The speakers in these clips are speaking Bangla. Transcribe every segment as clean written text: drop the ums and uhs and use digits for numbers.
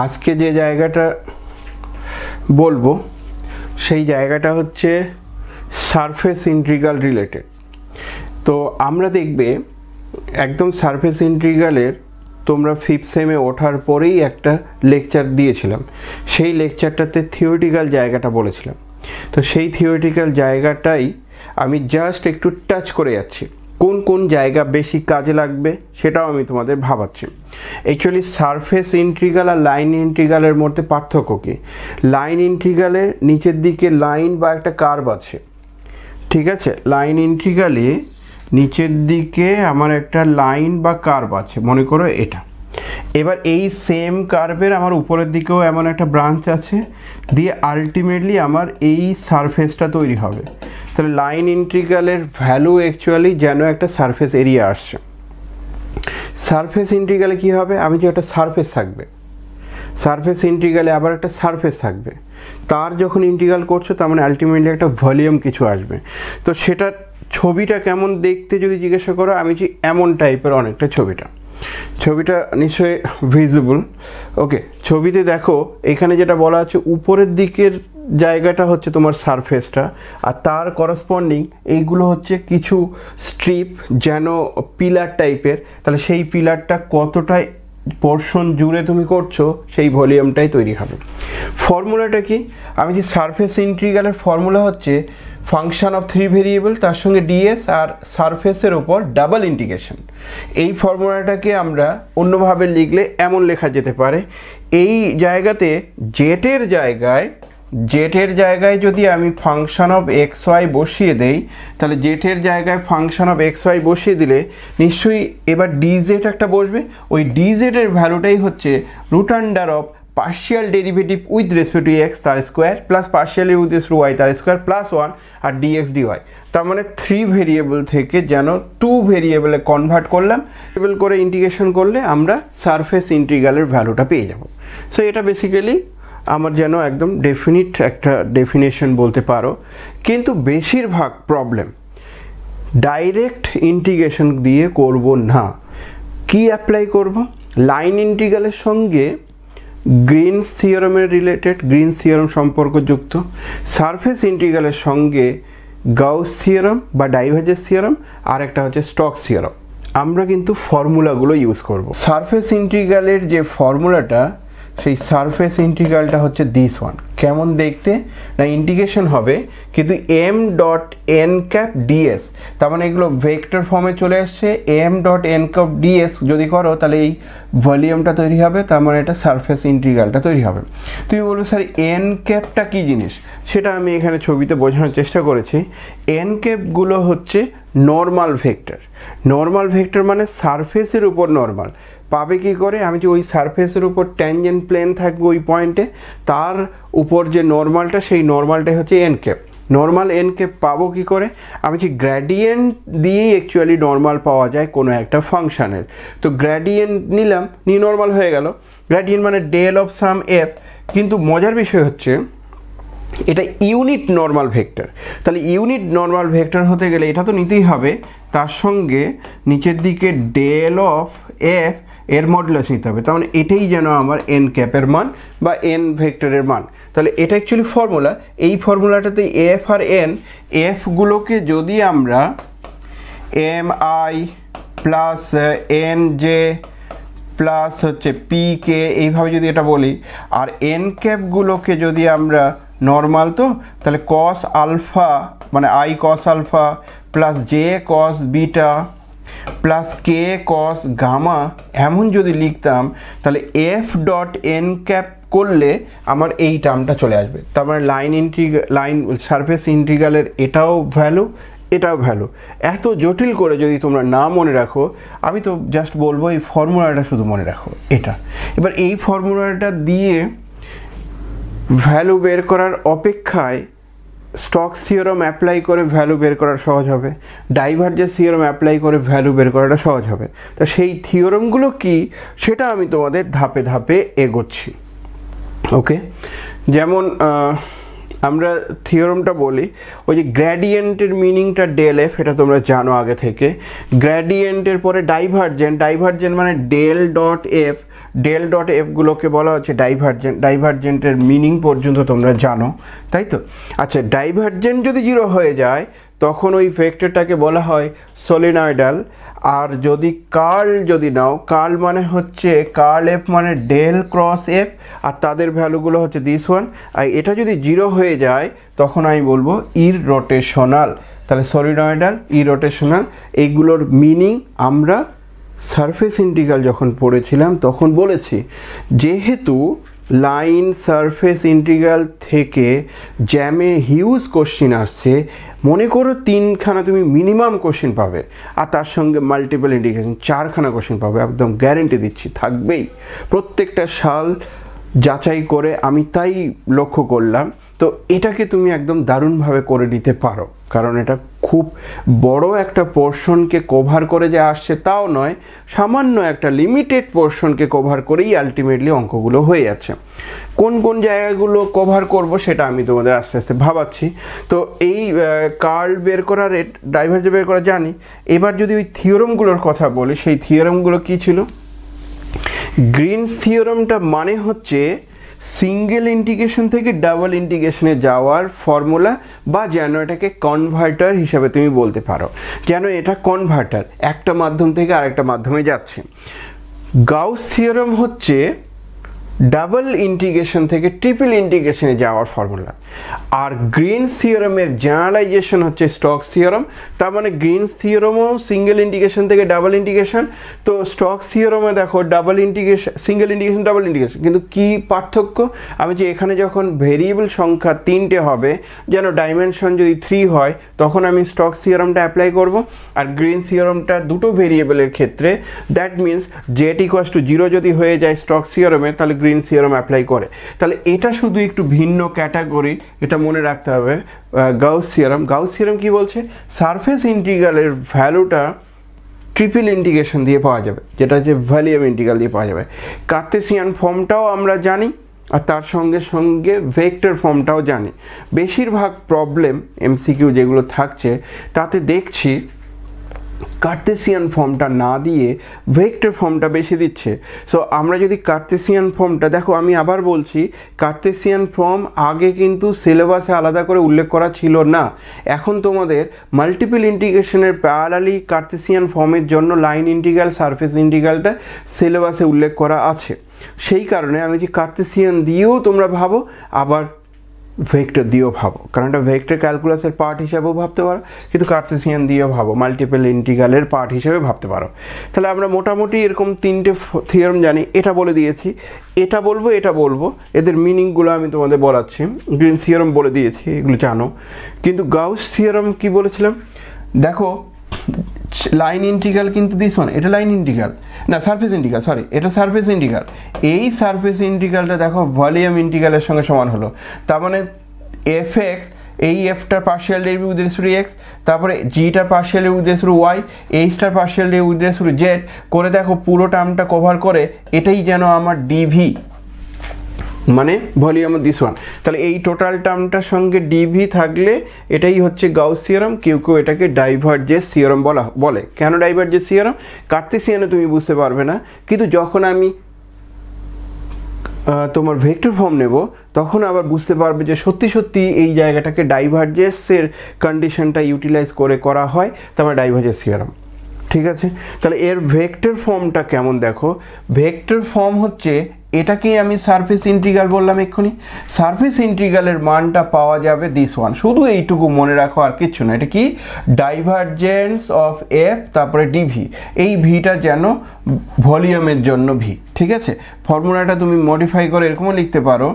আজকে যে জায়গাটা বলবো সেই জায়গাটা হচ্ছে সারফেস ইন্টিগ্রাল রিলেটেড। তো আমরা দেখবে একদম সারফেস ইন্টিগ্রালের তোমরা 5th সেমে ওঠার পরেই একটা লেকচার দিয়েছিলাম, সেই লেকচারটাতে থিওরিটিক্যাল জায়গাটা বলেছিলাম। তো সেই থিওরিটিক্যাল জায়গাটাই আমি জাস্ট একটু টাচ করে যাচ্ছি, কোন কোন জায়গা বেশি কাজে লাগবে সেটাও আমি তোমাদের ভাবাচ্ছি। অ্যাকচুয়ালি সারফেস ইন্টিগ্রাল আর লাইন ইন্টিগ্রালের মধ্যে পার্থক্য কী? লাইন ইন্টিগ্রালে নিচের দিকে লাইন বা একটা কার্ভ আছে, ঠিক আছে? লাইন ইন্টিগ্রালে নিচের দিকে আমার একটা লাইন বা কার্ভ আছে, মনে করো এটা। এবার এই সেম কার্ভের আমার উপরের দিকেও এমন একটা ব্রাঞ্চ আছে, দিয়ে আলটিমেটলি আমার এই সারফেসটা তৈরি হবে। তাহলে লাইন ইন্টিগ্রালের ভ্যালু অ্যাকচুয়ালি যেন একটা সারফেস এরিয়া আসছে। সারফেস ইন্টিগ্রালে কী হবে? আমি যে একটা সারফেস থাকবে, সারফেস ইন্টিগ্রালে আবার একটা সারফেস থাকবে, তার যখন ইন্টিগ্রাল করছো তার মানে আলটিমেটলি একটা ভলিউম কিছু আসবে। তো সেটা ছবিটা কেমন দেখতে যদি জিজ্ঞাসা করো, আমি যে এমন টাইপের অনেকটা ছবিটা নিশ্চয়ই ভিজিবল। ওকে, ছবিতে দেখো এখানে যেটা বলা আছে উপরের দিকের জায়গাটা হচ্ছে তোমার সারফেসটা, আর তার করসপন্ডিং এইগুলো হচ্ছে কিছু স্ট্রিপ যেন পিলার টাইপের। তাহলে সেই পিলারটা কতটা পোর্শন জুড়ে তুমি করছো সেই ভলিউমটাই তৈরি হবে। ফর্মুলাটা কি? আমি যে সারফেস ইন্টিগ্রালের ফর্মুলা হচ্ছে ফাংশন অফ 3 ভেরিয়েবল, তার সঙ্গে ডিএস আর সারফেসের ওপর ডাবল ইন্টিগ্রেশন। এই ফর্মুলাটাকে আমরা অন্যভাবে লিখলে এমন লেখা যেতে পারে, এই জায়গাতে জেটের জায়গায় যদি আমি ফাংশন অফ এক্স ওয়াই বসিয়ে দেই, তাহলে জেটের জায়গায় ফাংশন অফ এক্স ওয়াই বসিয়ে দিলে নিশ্চয়ই এবার ডিজেড একটা বসবে। ওই ডিজেডের ভ্যালুটাই হচ্ছে root under of partial derivative with respect to X তার square plus partially with respect to Y তার স্কোয়ার প্লাস 1 আর ডিএক্স ডিওয়াই। তার মানে 3 ভেরিয়েবল থেকে যেন 2 ভেরিয়েবলে কনভার্ট করলাম, ভেরিয়েবল করে ইন্টিগ্রেশন করলে আমরা সারফেস ইন্টিগ্রালের ভ্যালুটা পেয়ে যাব। সো এটা বেসিক্যালি আমার যেন একদম ডেফিনিট একটা ডেফিনেশন বলতে পারো। কিন্তু বেশিরভাগ প্রবলেম ডাইরেক্ট ইন্টিগ্রেশন দিয়ে করব না। কি অ্যাপ্লাই করব? লাইন ইন্টিগ্রালের সঙ্গে গ্রিনস থিওরামের রিলেটেড, গ্রিনস থিওরাম সম্পর্কযুক্ত, সারফেস ইন্টিগ্রালের সঙ্গে গাউস থিওরাম বা ডাইভারজেন্স থিওরাম, আর একটা হচ্ছে স্টোকস থিওরাম। আমরা কিন্তু ফর্মুলাগুলো ইউজ করব। সারফেস ইন্টিগ্রালের যে ফর্মুলাটা, সেই সারফেস ইন্টিগ্রালটা হচ্ছে দিস ওয়ান। কেমন দেখতে? না, ইন্টিগ্রেশন হবে কিন্তু M dot N cap DS, তার মানে এগুলো ভেক্টর ফর্মে চলে আসছে। M dot N cap DS যদি করো তাহলে এই ভলিউমটা তৈরি হবে, তার মানে এটা সারফেস ইন্টিগ্রালটা তৈরি হবে। তুমি বলবে স্যার এন ক্যাপটা কী জিনিস? সেটা আমি এখানে ছবিতে বোঝানোর চেষ্টা করেছি। এন ক্যাপগুলো হচ্ছে নর্মাল ভেক্টর। নর্মাল ভেক্টর মানে সারফেসের উপর নর্মাল পাবে কি করে? আমি যে ওই সারফেসের উপর ট্যানজেন্ট প্লেন থাকবে ওই পয়েন্টে, তার উপর যে নর্মালটা, সেই নর্মালটাই হচ্ছে N cap. Normal N cap পাবো কী করে? আমি যে গ্র্যাডিয়েন্ট দিয়েই অ্যাকচুয়ালি নর্মাল পাওয়া যায় কোনো একটা ফাংশানের। তো গ্র্যাডিয়েন্ট নিলাম, নিয়ে নর্মাল হয়ে গেল। গ্র্যাডিয়েন্ট মানে ডেল অফ সাম এফ। কিন্তু মজার বিষয় হচ্ছে এটা ইউনিট নর্মাল ভেক্টর। তাহলে ইউনিট নর্মাল ভেক্টর হতে গেলে এটা তো নিতেই হবে, তার সঙ্গে নিচের দিকে ডেল অফ এফ এর মডুলাস নিতে হবে। তার মানে এটাই যেন আমার এন ক্যাপের মান বা এন ভেক্টরের মান। তাহলে এটা অ্যাকচুয়ালি ফর্মুলা। এই ফর্মুলাটাতে এফ আর এন, এফগুলোকে যদি আমরা M I plus N J plus হচ্ছে পি কে এইভাবে যদি এটা বলি, আর এন ক্যাপগুলোকে যদি আমরা নর্মাল, তো তাহলে কস আলফা মানে I cos alpha plus J cos beta plus K cos gamma এমন যদি লিখতাম, তাহলে এফ ডট এন ক্যাপ করলে আমার এই টার্মটা চলে আসবে। তার মানে লাইন সারফেস ইন্টিগ্রালের এটাও ভ্যালু, এটাও ভ্যালু। এত জটিল করে যদি তোমরা না মনে রাখো, আমি তো জাস্ট বলবো এই ফর্মুলাটা শুধু মনে রাখো এটা। এবার এই ফর্মুলাটা দিয়ে ভ্যালু বের করার অপেক্ষায় স্টোকস থিওরাম অ্যাপ্লাই করে ভ্যালু বের করা সহজ হবে, ডাইভারজেন্স থিওরাম অ্যাপ্লাই করে ভ্যালু বের করাটা সহজ হবে। তো সেই থিওরামগুলো কি সেটা আমি তোমাদের ধাপে ধাপে এগোচ্ছি। ওকে, যেমন আমরা থিওরামটা বলি, ওই যে গ্র্যাডিয়েন্টের মিনিংটা ডেল এফ, এটা তোমরা জানো আগে থেকে। গ্র্যাডিয়েন্টের পরে ডাইভারজেন্ট মানে del dot F del dot এফগুলোকে বলা হচ্ছে ডাইভারজেন্ট। ডাইভারজেন্টের মিনিং পর্যন্ত তোমরা জানো, তাই তো? আচ্ছা, ডাইভারজেন্ট যদি 0 হয়ে যায় তখন ওই ভেক্টরটাকে বলা হয় সলিনয়েডাল। আর যদি কার্ল যদি নাও, কার্ল মানে হচ্ছে কার্ল এফ মানে ডেল ক্রস এফ, আর তাদের ভ্যালুগুলো হচ্ছে দিস ওয়ান। আর এটা যদি 0 হয়ে যায় তখন আমি বলবো ইররোটেশনাল। তাহলে সলিনয়েডাল, ইররোটেশনাল, এইগুলোর মিনিং আমরা সারফেস ইন্টিগ্রাল যখন পড়েছিলাম তখন বলেছি। যেহেতু লাইন সারফেস ইন্টিগ্রাল থেকে জ্যামে হিউজ কোশ্চিন আসছে, মনে করো 3খানা তুমি মিনিমাম কোশ্চিন পাবে, আর তার সঙ্গে মাল্টিপল ইন্টিগ্রেশন 4খানা কোশ্চিন পাবে, একদম গ্যারেন্টি দিচ্ছি, থাকবেই প্রত্যেকটা সাল যাচাই করে আমি তাই লক্ষ্য করলাম। তো এটাকে তুমি একদম দারুণভাবে করে নিতে পারো, কারণ এটা খুব বড় একটা পোর্শনকে কভার করে যে আসছে তাও নয়, সামান্য একটা লিমিটেড পোর্শনকে কভার করেই আলটিমেটলি অঙ্কগুলো হয়ে যাচ্ছে। কোন কোন জায়গাগুলো কভার করব সেটা আমি তোমাদের আস্তে আস্তে ভাবাচ্ছি। তো এই কার্ল বের করার, ডাইভারজেন্স বের করা জানি। এবার যদি ওই থিওরামগুলোর কথা বলি, সেই থিওরামগুলো কী ছিল? গ্রিনস থিওরামটা মানে হচ্ছে সিঙ্গেল ইন্টিগ্রেশন থেকে ডাবল ইন্টিগ্রেশনে যাওয়ার ফর্মুলা, বা যেন এটাকে কনভার্টার হিসাবে তুমি বলতে পারো, যেন এটা কনভার্টার, একটা মাধ্যম থেকে আরেকটা মাধ্যমে যাচ্ছে। গাউস থিওরাম হচ্ছে ডাবল ইন্টিগ্রেশন থেকে ট্রিপল ইন্টিগ্রেশনে যাওয়ার ফর্মুলা। আর গ্রিনস থিওরামের জেনারেলাইজেশন হচ্ছে স্টোকস থিওরাম। তার মানে গ্রিনস থিওরামও সিঙ্গেল ইন্টিগ্রেশন থেকে ডাবল ইন্টিগ্রেশন, তো স্টোকস থিওরামে দেখো double integration, single integration, double integration. কিন্তু কি পার্থক্য? আমি যে এখানে যখন ভেরিয়েবল সংখ্যা 3টে হবে, যেন ডাইমেনশন যদি 3 হয়, তখন আমি স্টোকস থিওরামটা অ্যাপ্লাই করব। আর গ্রিনস থিওরামটা দুটো ভেরিয়েবলের ক্ষেত্রে, that means Z equals to 0 যদি হয়ে যায় স্টোকস থিওরামে, তাহলে গ্রিনস থিওরাম অ্যাপ্লাই করে। তাহলে এটা শুধু একটু ভিন্ন ক্যাটাগরি, এটা মনে রাখতে হবে। গাউস থিওরাম, গাউস থিওরাম কি বলছে? সারফেস ইন্টিগ্রালের ভ্যালুটা ট্রিপল ইন্টিগ্রেশন দিয়ে পাওয়া যাবে, যেটা হচ্ছে ভলিউম ইন্টিগ্রাল দিয়ে পাওয়া যাবে। কার্তেসিয়ান ফর্মটাও আমরা জানি, আর তার সঙ্গে সঙ্গে ভেক্টর ফর্মটাও জানি। বেশিরভাগ প্রবলেম এমসিকিউ যেগুলো থাকছে তাতে দেখছি কার্তেসিয়ান ফর্মটা না দিয়ে ভেক্টর ফর্মটা বেশি দিচ্ছে। সো আমরা যদি কার্তেসিয়ান ফর্মটা দেখো, আমি আবার বলছি, কার্তেসিয়ান ফর্ম আগে কিন্তু সিলেবাসে আলাদা করে উল্লেখ করা ছিল না। এখন তোমাদের মাল্টিপল ইন্টিগ্রেশনের প্যারালালি কার্তেসিয়ান ফর্মের জন্য লাইন ইন্টিগ্রাল, সারফেস ইন্টিগ্রালটা সিলেবাসে উল্লেখ করা আছে। সেই কারণে আমি যে কার্তেসিয়ান দিয়েও তোমরা ভাবো, আবার ভেক্টর দিয়েও ভাবো, কারণ এটা ভেক্টর ক্যালকুলাসের পার্ট হিসাবেও ভাবতে পারো, কিন্তু কার্তেসিয়ান দিয়েও ভাবো, মাল্টিপল ইন্টিগ্রালের পার্ট হিসেবে ভাবতে পারো। তাহলে আমরা মোটামুটি এরকম 3টে থিওরাম জানি, এটা বলে দিয়েছি, এটা বলবো, এটা বলবো, এদের মিনিংগুলো আমি তোমাদের বলাচ্ছি। গ্রিনস থিওরাম বলে দিয়েছি, এগুলো জানো। কিন্তু গাউস থিওরাম কি বলেছিলাম দেখো, লাইন ইন্টিগ্রাল কিন্তু দিস ওয়ান, এটা লাইন ইন্টিগ্রাল না, সারফেস ইন্টিগ্রাল, সরি, এটা সারফেস ইন্টিগ্রাল। এই সারফেস ইন্টিগ্রালটা দেখো ভলিউম ইন্টিগ্রালের সঙ্গে সমান হলো। তার মানে এফ এক্স, এই এফটার partial derivative with respect to X, তারপরে জিটার partial derivative with respect to Y, এইচটার partial derivative with respect to Z করে দেখো পুরো টার্মটা কভার করে, এটাই যেন আমার ডিভি, মানে ভলিউম দিস ওয়ান। তাহলে এই টোটাল টার্মটার সঙ্গে ডিভি থাকলে এটাই হচ্ছে গাউস থিওরাম। কেউ কেউ এটাকে ডাইভারজেন্স থিওরাম বলে। কেন ডাইভারজেন্স থিওরাম? কার্তেসিয়ানে তুমি বুঝতে পারবে না, কিন্তু যখন আমি তোমার ভেক্টর ফর্ম নেব তখন আবার বুঝতে পারবে যে সত্যি সত্যি এই জায়গাটাকে ডাইভারজেন্সের কন্ডিশনটা ইউটিলাইজ করে করা হয়, তারপর ডাইভারজেন্স থিওরাম। ঠিক আছে, তাহলে এর ভেক্টর ফর্মটা কেমন দেখো। ভেক্টর ফর্ম হচ্ছে, এটাকেই আমি সারফেস ইন্টিগ্রাল বললাম এক্ষুনি। সারফেস ইন্টিগ্রালের মানটা পাওয়া যাবে দিস ওয়ান, শুধু এইটুকু মনে রাখো, আর কিচ্ছু না। এটা কি? ডাইভারজেন্স অফ এফ, তারপরে ডিভি, এই ভিটা যেন ভলিউমের জন্য ভি। ঠিক আছে, ফর্মুলাটা তুমি মডিফাই করে এরকমও লিখতে পারো,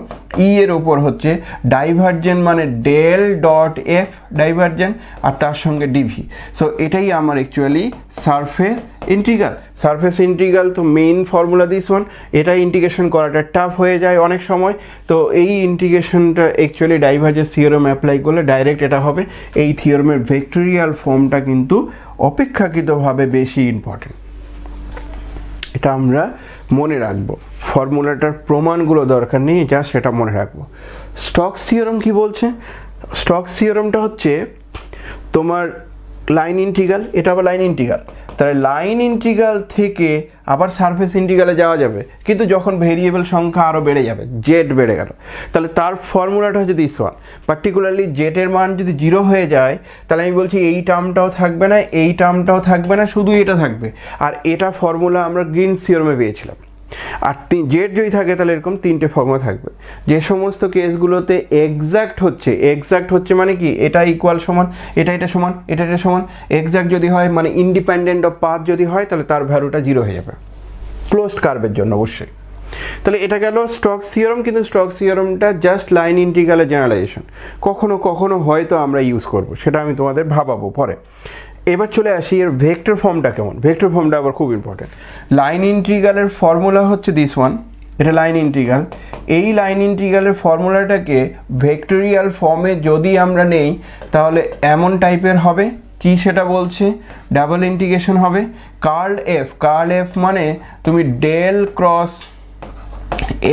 ই এর ওপর হচ্ছে ডাইভারজেন্ট মানে ডেল ডট এফ ডাইভারজেন্ট, আর তার সঙ্গে ডিভি। সো এটাই আমার actually surface integral. Surface integral তো মেইন ফর্মুলা দিস ওয়ান, এটা ইন্টিগ্রেশন করাটা টাফ হয়ে যায় অনেক সময়। তো এই ইন্টিগ্রেশনটা অ্যাকচুয়ালি ডাইভারজেন্স থিওরাম অ্যাপ্লাই করলে ডাইরেক্ট এটা হবে। এই থিওরামের ভেক্টোরিয়াল ফর্মটা কিন্তু অপেক্ষাকৃতভাবে বেশি ইম্পর্টেন্ট, এটা আমরা মনে রাখবো। ফর্মুলাটার প্রমাণগুলো দরকার নেই, যা সেটা মনে রাখবো। স্টোকস থিওরাম কি বলছে? স্টোকস থিওরামটা হচ্ছে তোমার লাইন ইন্টিগ্রাল, এটা আবার লাইন ইন্টিগ্রাল। তাহলে লাইন ইন্টিগ্রাল থেকে আবার সারফেস ইন্টিগ্রালে যাওয়া যাবে, কিন্তু যখন ভেরিয়েবল সংখ্যা আরও বেড়ে যাবে, জেড বেড়ে গেল, তাহলে তার ফর্মুলাটা হচ্ছে দিস ওয়ান। পার্টিকুলারলি জেটের মান যদি 0 হয়ে যায়, তাহলে আমি বলছি এই টার্মটাও থাকবে না, এই টার্মটাও থাকবে না, শুধু এটা থাকবে। আর এটা ফর্মুলা আমরা গ্রিনস থিওরামে পেয়েছিলাম। আর জেড যদি থাকে তাহলে এরকম 3টে ফর্মুলা থাকবে। যে সমস্ত কেসগুলোতে এক্স্যাক্ট হচ্ছে মানে কি, এটা ইকুয়াল সমান, এটা সমান, এটা সমান, এক্স্যাক্ট যদি হয় মানে ইন্ডিপেন্ডেন্ট অফ পাথ যদি হয়, তাহলে তার ভ্যালুটা 0 হয়ে যাবে ক্লোজড কার্ভের জন্য অবশ্যই। তাহলে এটা গেল স্টকস থিওরাম, কিন্তু স্টকস থিওরামটা জাস্ট লাইন ইন্টিগ্রালের জেনারেলাইজেশন, কখনো হয়তো আমরা ইউজ করব, সেটা আমি তোমাদের ভাবাবো পরে। এবার চলে আসি এর ভেক্টর ফর্মটা কেমন। ভেক্টর ফর্মটা আবার খুব ইম্পর্টেন্ট। লাইন ইন্টিগ্রালের ফর্মুলা হচ্ছে দিস ওয়ান, এটা লাইন ইন্টিগ্রাল। এই লাইন ইন্টিগ্রালের ফর্মুলাটাকে ভেক্টোরিয়াল ফর্মে যদি আমরা নেই, তাহলে এমন টাইপের হবে, কি সেটা বলছে, ডাবল ইন্টিগ্রেশন হবে কার্ল এফ মানে তুমি ডেল ক্রস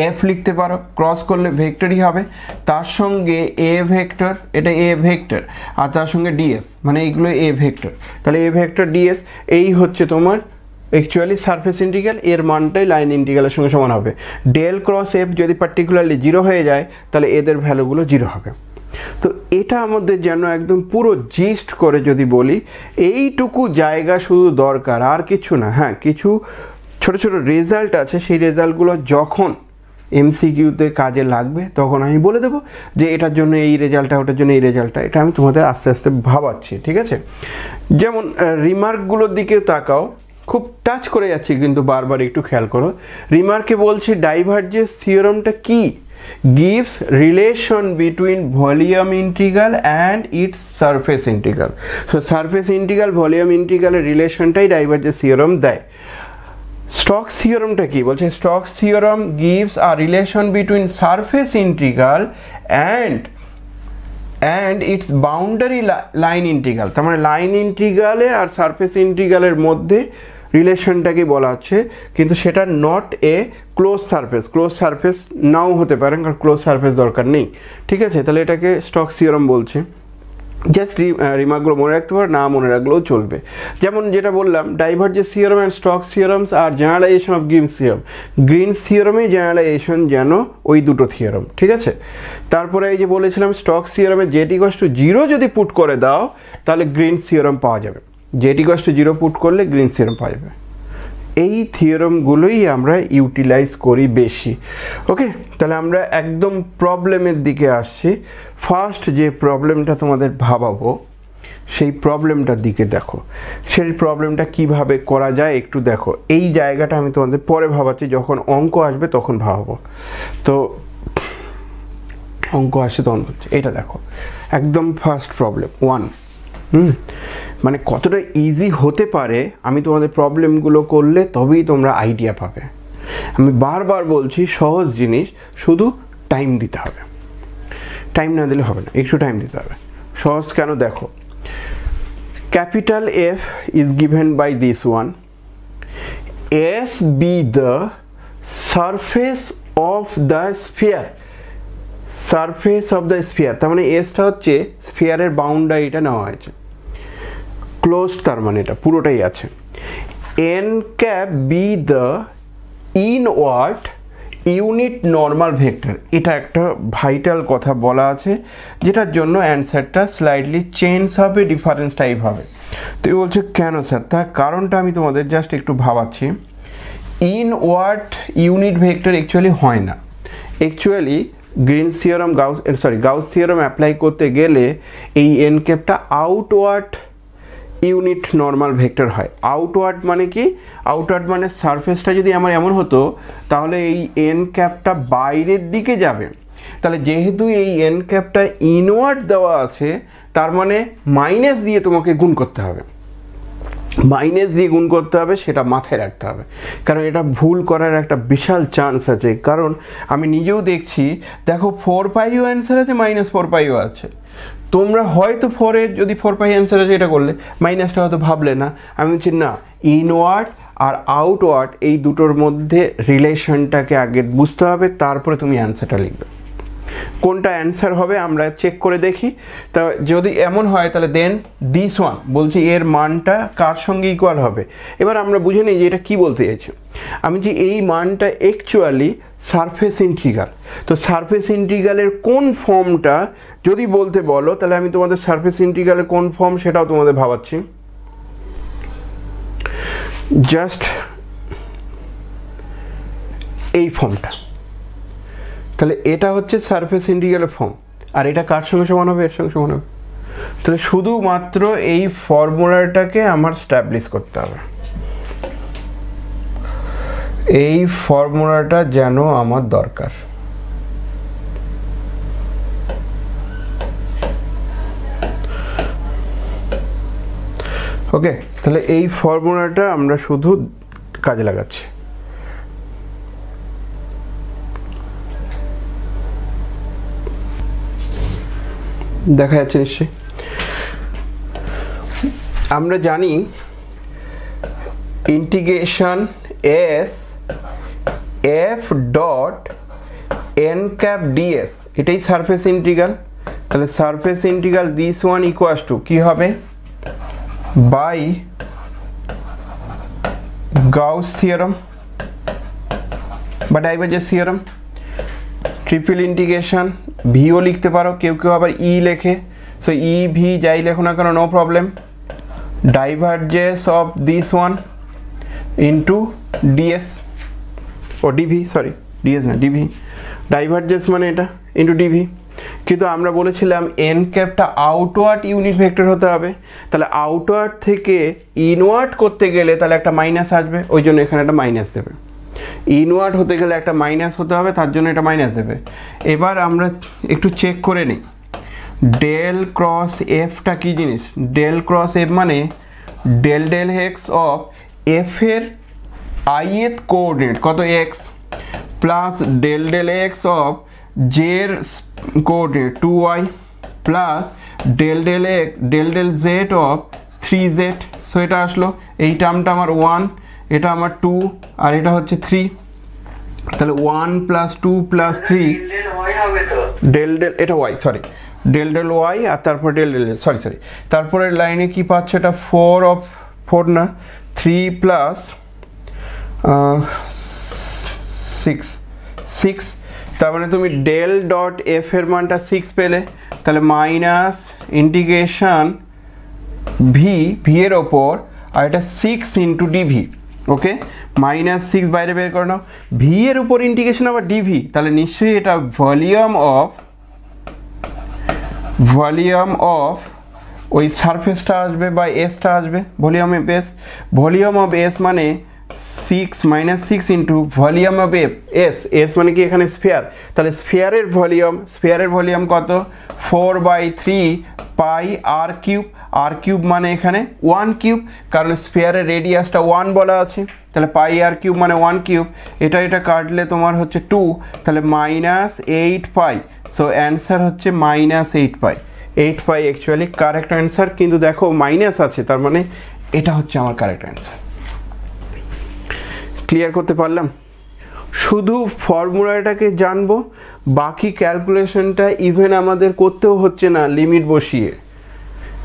এফ লিখতে পারো, ক্রস করলে ভেক্টরই হবে, তার সঙ্গে এ ভেক্টর, এটা এ ভেক্টর, আর তার সঙ্গে ডিএস মানে এইগুলো এ ভেক্টর, তাহলে এ ভেক্টর ডিএস এই হচ্ছে তোমার অ্যাকচুয়ালি সারফেস ইন্টিগ্রাল, এর মানটাই লাইন ইন্টিগ্রালের সঙ্গে সমান হবে। ডেল ক্রস এফ যদি পার্টিকুলারলি 0 হয়ে যায়, তাহলে এদের ভ্যালুগুলো 0 হবে। তো এটা আমাদের যেন একদম পুরো জিস্ট করে যদি বলি, এইটুকু জায়গা শুধু দরকার, আর কিছু না। হ্যাঁ, কিছু ছোট ছোট রেজাল্ট আছে, সেই রেজাল্টগুলো যখন এমসিকিউতে কাজে লাগবে তখন আমি বলে দেবো যে এটার জন্য এই রেজাল্টটা, ওটার জন্য এই রেজাল্টটা। এটা আমি তোমাদের আস্তে আস্তে ভাবাচ্ছি, ঠিক আছে? যেমন রিমার্কগুলোর দিকে তাকাও, খুব টাচ করে যাচ্ছি কিন্তু বারবার একটু খেয়াল করো। রিমার্কে বলছে ডাইভারজেন্স থিওরামটা কি, gives relation between volume integral and its surface integral. So surface integral volume integral এর রিলেশনটাই ডাইভারজেন্স থিওরাম দেয়। স্টকস থিওরামটা কি বলছে? Stocks theorem gives a relation between surface integral and its boundary line integral। তার মানে লাইন ইন্টিগ্রালে আর সারফেস ইন্টিগ্রালের মধ্যে রিলেশনটাকে বলা হচ্ছে, কিন্তু সেটা নট এ ক্লোজ সারফেস নাও হতে পারে, কারণ ক্লোজ সারফেস দরকার নেই, ঠিক আছে? তাহলে এটাকে স্টকস থিওরাম বলছে। জাস্ট রিমার্কগুলো মনে রাখতে পারো, না মনে রাখলেও চলবে। যেমন যেটা বললাম, divergence theorem and Stokes theorems আর generalisation of Green's theorem. Green's থিওরামই জেনারেলাইজেশন যেন ওই দুটো থিওরাম, ঠিক আছে? তারপরে এই যে বলেছিলাম স্টকস থিওরামে জেড ইকুয়ালস টু 0 যদি পুট করে দাও, তাহলে গ্রিনস থিওরাম পাওয়া যাবে। জেড ইকুয়ালস টু 0 পুট করলে গ্রিনস থিওরাম পাওয়া যাবে। এই থিওরামগুলোই আমরা ইউটিলাইজ করি বেশি। ওকে, তাহলে আমরা একদম প্রবলেমের দিকে আসছি। ফার্স্ট যে প্রবলেমটা তোমাদের ভাবাবো, সেই প্রবলেমটার দিকে দেখো। সেই প্রবলেমটা কিভাবে করা যায় একটু দেখো। এই জায়গাটা আমি তোমাদের পরে ভাবাচ্ছি, যখন অঙ্ক আসবে তখন ভাবাবো। তো অঙ্ক আসছে তখন বলছি, এটা দেখো একদম ফার্স্ট প্রবলেম 1। মানে কতটা ইজি হতে পারে আমি তোমাদের প্রবলেমগুলো করলে তবেই তোমরা আইডিয়া পাবে। আমি বারবার বলছি, সহজ জিনিস, শুধু টাইম দিতে হবে। টাইম না দিলে হবে না, একটু টাইম দিতে হবে। সহজ কেন দেখো, capital F is given by this one, S be the surface of the sphere, surface of the sphere, তার মানে এসটা হচ্ছে স্ফিয়ারের বাউন্ডারিটা নেওয়া হয়েছে, ক্লোজড, তার মানে এটা পুরোটাই আছে। N cap B the inward unit normal vector, এটা একটা ভাইটাল কথা বলা আছে, যেটার জন্য অ্যান্সারটা স্লাইডলি চেঞ্জ হবে, ডিফারেন্স টাইপ হবে। তো বলছে কেন স্যার? তার কারণটা আমি তোমাদের জাস্ট একটু ভাবাচ্ছি। ইনওয়ার্ড ইউনিট ভেক্টর অ্যাকচুয়ালি হয় না। Actually Green's theorem Gauss theorem apply করতে গেলে এই এন ক্যাপটা আউটওয়ার্ড ইউনিট নর্মাল ভেক্টর হয়। আউটওয়ার্ড মানে কি? আউটওয়ার্ড মানে সারফেসটা যদি আমার এমন হতো, তাহলে এই এন ক্যাপটা বাইরের দিকে যাবে। তাহলে যেহেতু এই এন ক্যাপটা ইনওয়ার্ড দেওয়া আছে, তার মানে মাইনাস দিয়ে তোমাকে গুণ করতে হবে, মাইনাস দিয়ে গুণ করতে হবে, সেটা মাথায় রাখতে হবে, কারণ এটা ভুল করার একটা বিশাল চান্স আছে। কারণ আমি নিজেও দেখছি, দেখো 4 পাইও অ্যান্সার আছে, -4 পাইও আছে। তোমরা হয়তো 4-এ যদি 4 পাই অ্যান্সার আছে এটা করলে, মাইনাসটা হয়তো ভাবলে না। আমি বলছি না, ইনওয়ার্ড আর আউটওয়ার্ড এই দুটোর মধ্যে রিলেশনটাকে আগে বুঝতে হবে, তারপরে তুমি অ্যান্সারটা লিখবে। কোনটা অ্যান্সার হবে আমরা চেক করে দেখি। তা যদি এমন হয় তাহলে দেন দিস ওয়ান বলছি এর মানটা কার সঙ্গে ইকুয়াল হবে। এবার আমরা বুঝে নিই যে এটা কী বলতে চাইছি। আমি যে এই মানটা অ্যাকচুয়ালি সারফেস ইন্টিগ্রাল, তো সারফেস ইন্টিগ্রালের কোন ফর্মটা যদি বলতে বলো তাহলে আমি তোমাদের সারফেস ইন্টিগ্রালের কোন ফর্ম সেটাও তোমাদের ভাবাচ্ছি। জাস্ট এই ফর্মটা, তাহলে এটা হচ্ছে সারফেস ইন্টিগ্রালের ফর্ম, আর এটা কার সঙ্গে সমান হবে? এর সঙ্গে সমান হবে। তাহলে শুধুমাত্র এই ফর্মুলাটাকে আমার স্ট্যাবলিশ করতে হবে, এই ফর্মুলাটা যেন আমার দরকার। ওকে, তাহলে এই ফর্মুলাটা আমরা শুধু কাজে লাগাচ্ছি। দেখা যাচ্ছে নিশ্চয়ই। আমরা জানি integration S F dot N cap d s এটাই সারফেস ইন্টিগ্রাল। তাহলে surface integral this one equals to কী হবে? বাই গাউস থিওরাম বা divergence theorem. Triple integration v o লিখতে পারো, কেউ কেউ আবার ই লেখে, সো ই ভি যাই লেখো না কেন no problem. Divergence of this one into DS ও ডিভি, সরি ডিএস না ডিভি, ডাইভারজেন্স মানে এটা ইন্টু ডিভি। কিন্তু আমরা বলেছিলাম এন ক্যাপটা আউটওয়ার্ড ইউনিট ভেক্টর হতে হবে, তাহলে আউটওয়ার্ড থেকে ইনওয়ার্ড করতে গেলে তাহলে একটা মাইনাস আসবে, ওই জন্য এখানে একটা মাইনাস দেবে। ইনওয়ার্ড হতে গেলে একটা মাইনাস হতে হবে, তার জন্য এটা মাইনাস দেবে। এবার আমরা একটু চেক করে নিই ডেল ক্রস এফটা কী জিনিস। ডেল ক্রস এফ মানে ডেল ডেল এক্স অফ এফের আইয়ের কোঅর্ডিনেট কত X, plus del del X of জের coordinate 2y, plus del del X del del Z of 3z। So এটা আসলো, এই টার্মটা আমার 1, এটা আমার 2, আর এটা হচ্ছে 3। তাহলে 1 প্লাস 2 প্লাস 3 ডেল ডেল, এটা y, sorry del del y, আর তারপর ডেল ডেল সরি তারপরের লাইনে কি পাচ্ছ? এটা 4 অফ 4 না 3 প্লাস 6, তার মানে তুমি ডেল ডট এফ এর মানটা 6 পেলে। তাহলে মাইনাস ইন্টিগ্রেশন ভি এর ওপর, আর এটা 6 ইন্টু ডিভি। ওকে, -6 বাইরে বের করে নাও, ভি এর উপর ইন্টিগ্রেশন আবার ডিভি, তাহলে নিশ্চয়ই এটা ভলিউম অফ ওই সারফেসটা আসবে বা এসটা আসবে, volume of S. Volume of S মানে 6 -6 ইন্টু ভলিউম অফ এস মানে কি এখানে স্ফিয়ার, তাহলে স্ফিয়ারের ভলিউম কত? 4/3 পাই আর কিউব মানে এখানে 1 কিউব, কারণ স্ফিয়ারের রেডিয়াসটা 1 বলা আছে, তাহলে পাই আর কিউব মানে 1 কিউব। এটা কাটলে তোমার হচ্ছে 2, তাহলে -8 পাই। সো অ্যান্সার হচ্ছে -8 পাই। 8 পাই অ্যাকচুয়ালি কারেক্ট অ্যান্সার, কিন্তু দেখো মাইনাস আছে, তার মানে এটা হচ্ছে আমার কারেক্ট অ্যান্সার। ক্লিয়ার করতে পারলাম? শুধু ফর্মুলাটাকে জানবো, বাকি ক্যালকুলেশনটা ইভেন আমাদের করতেও হচ্ছে না লিমিট বসিয়ে,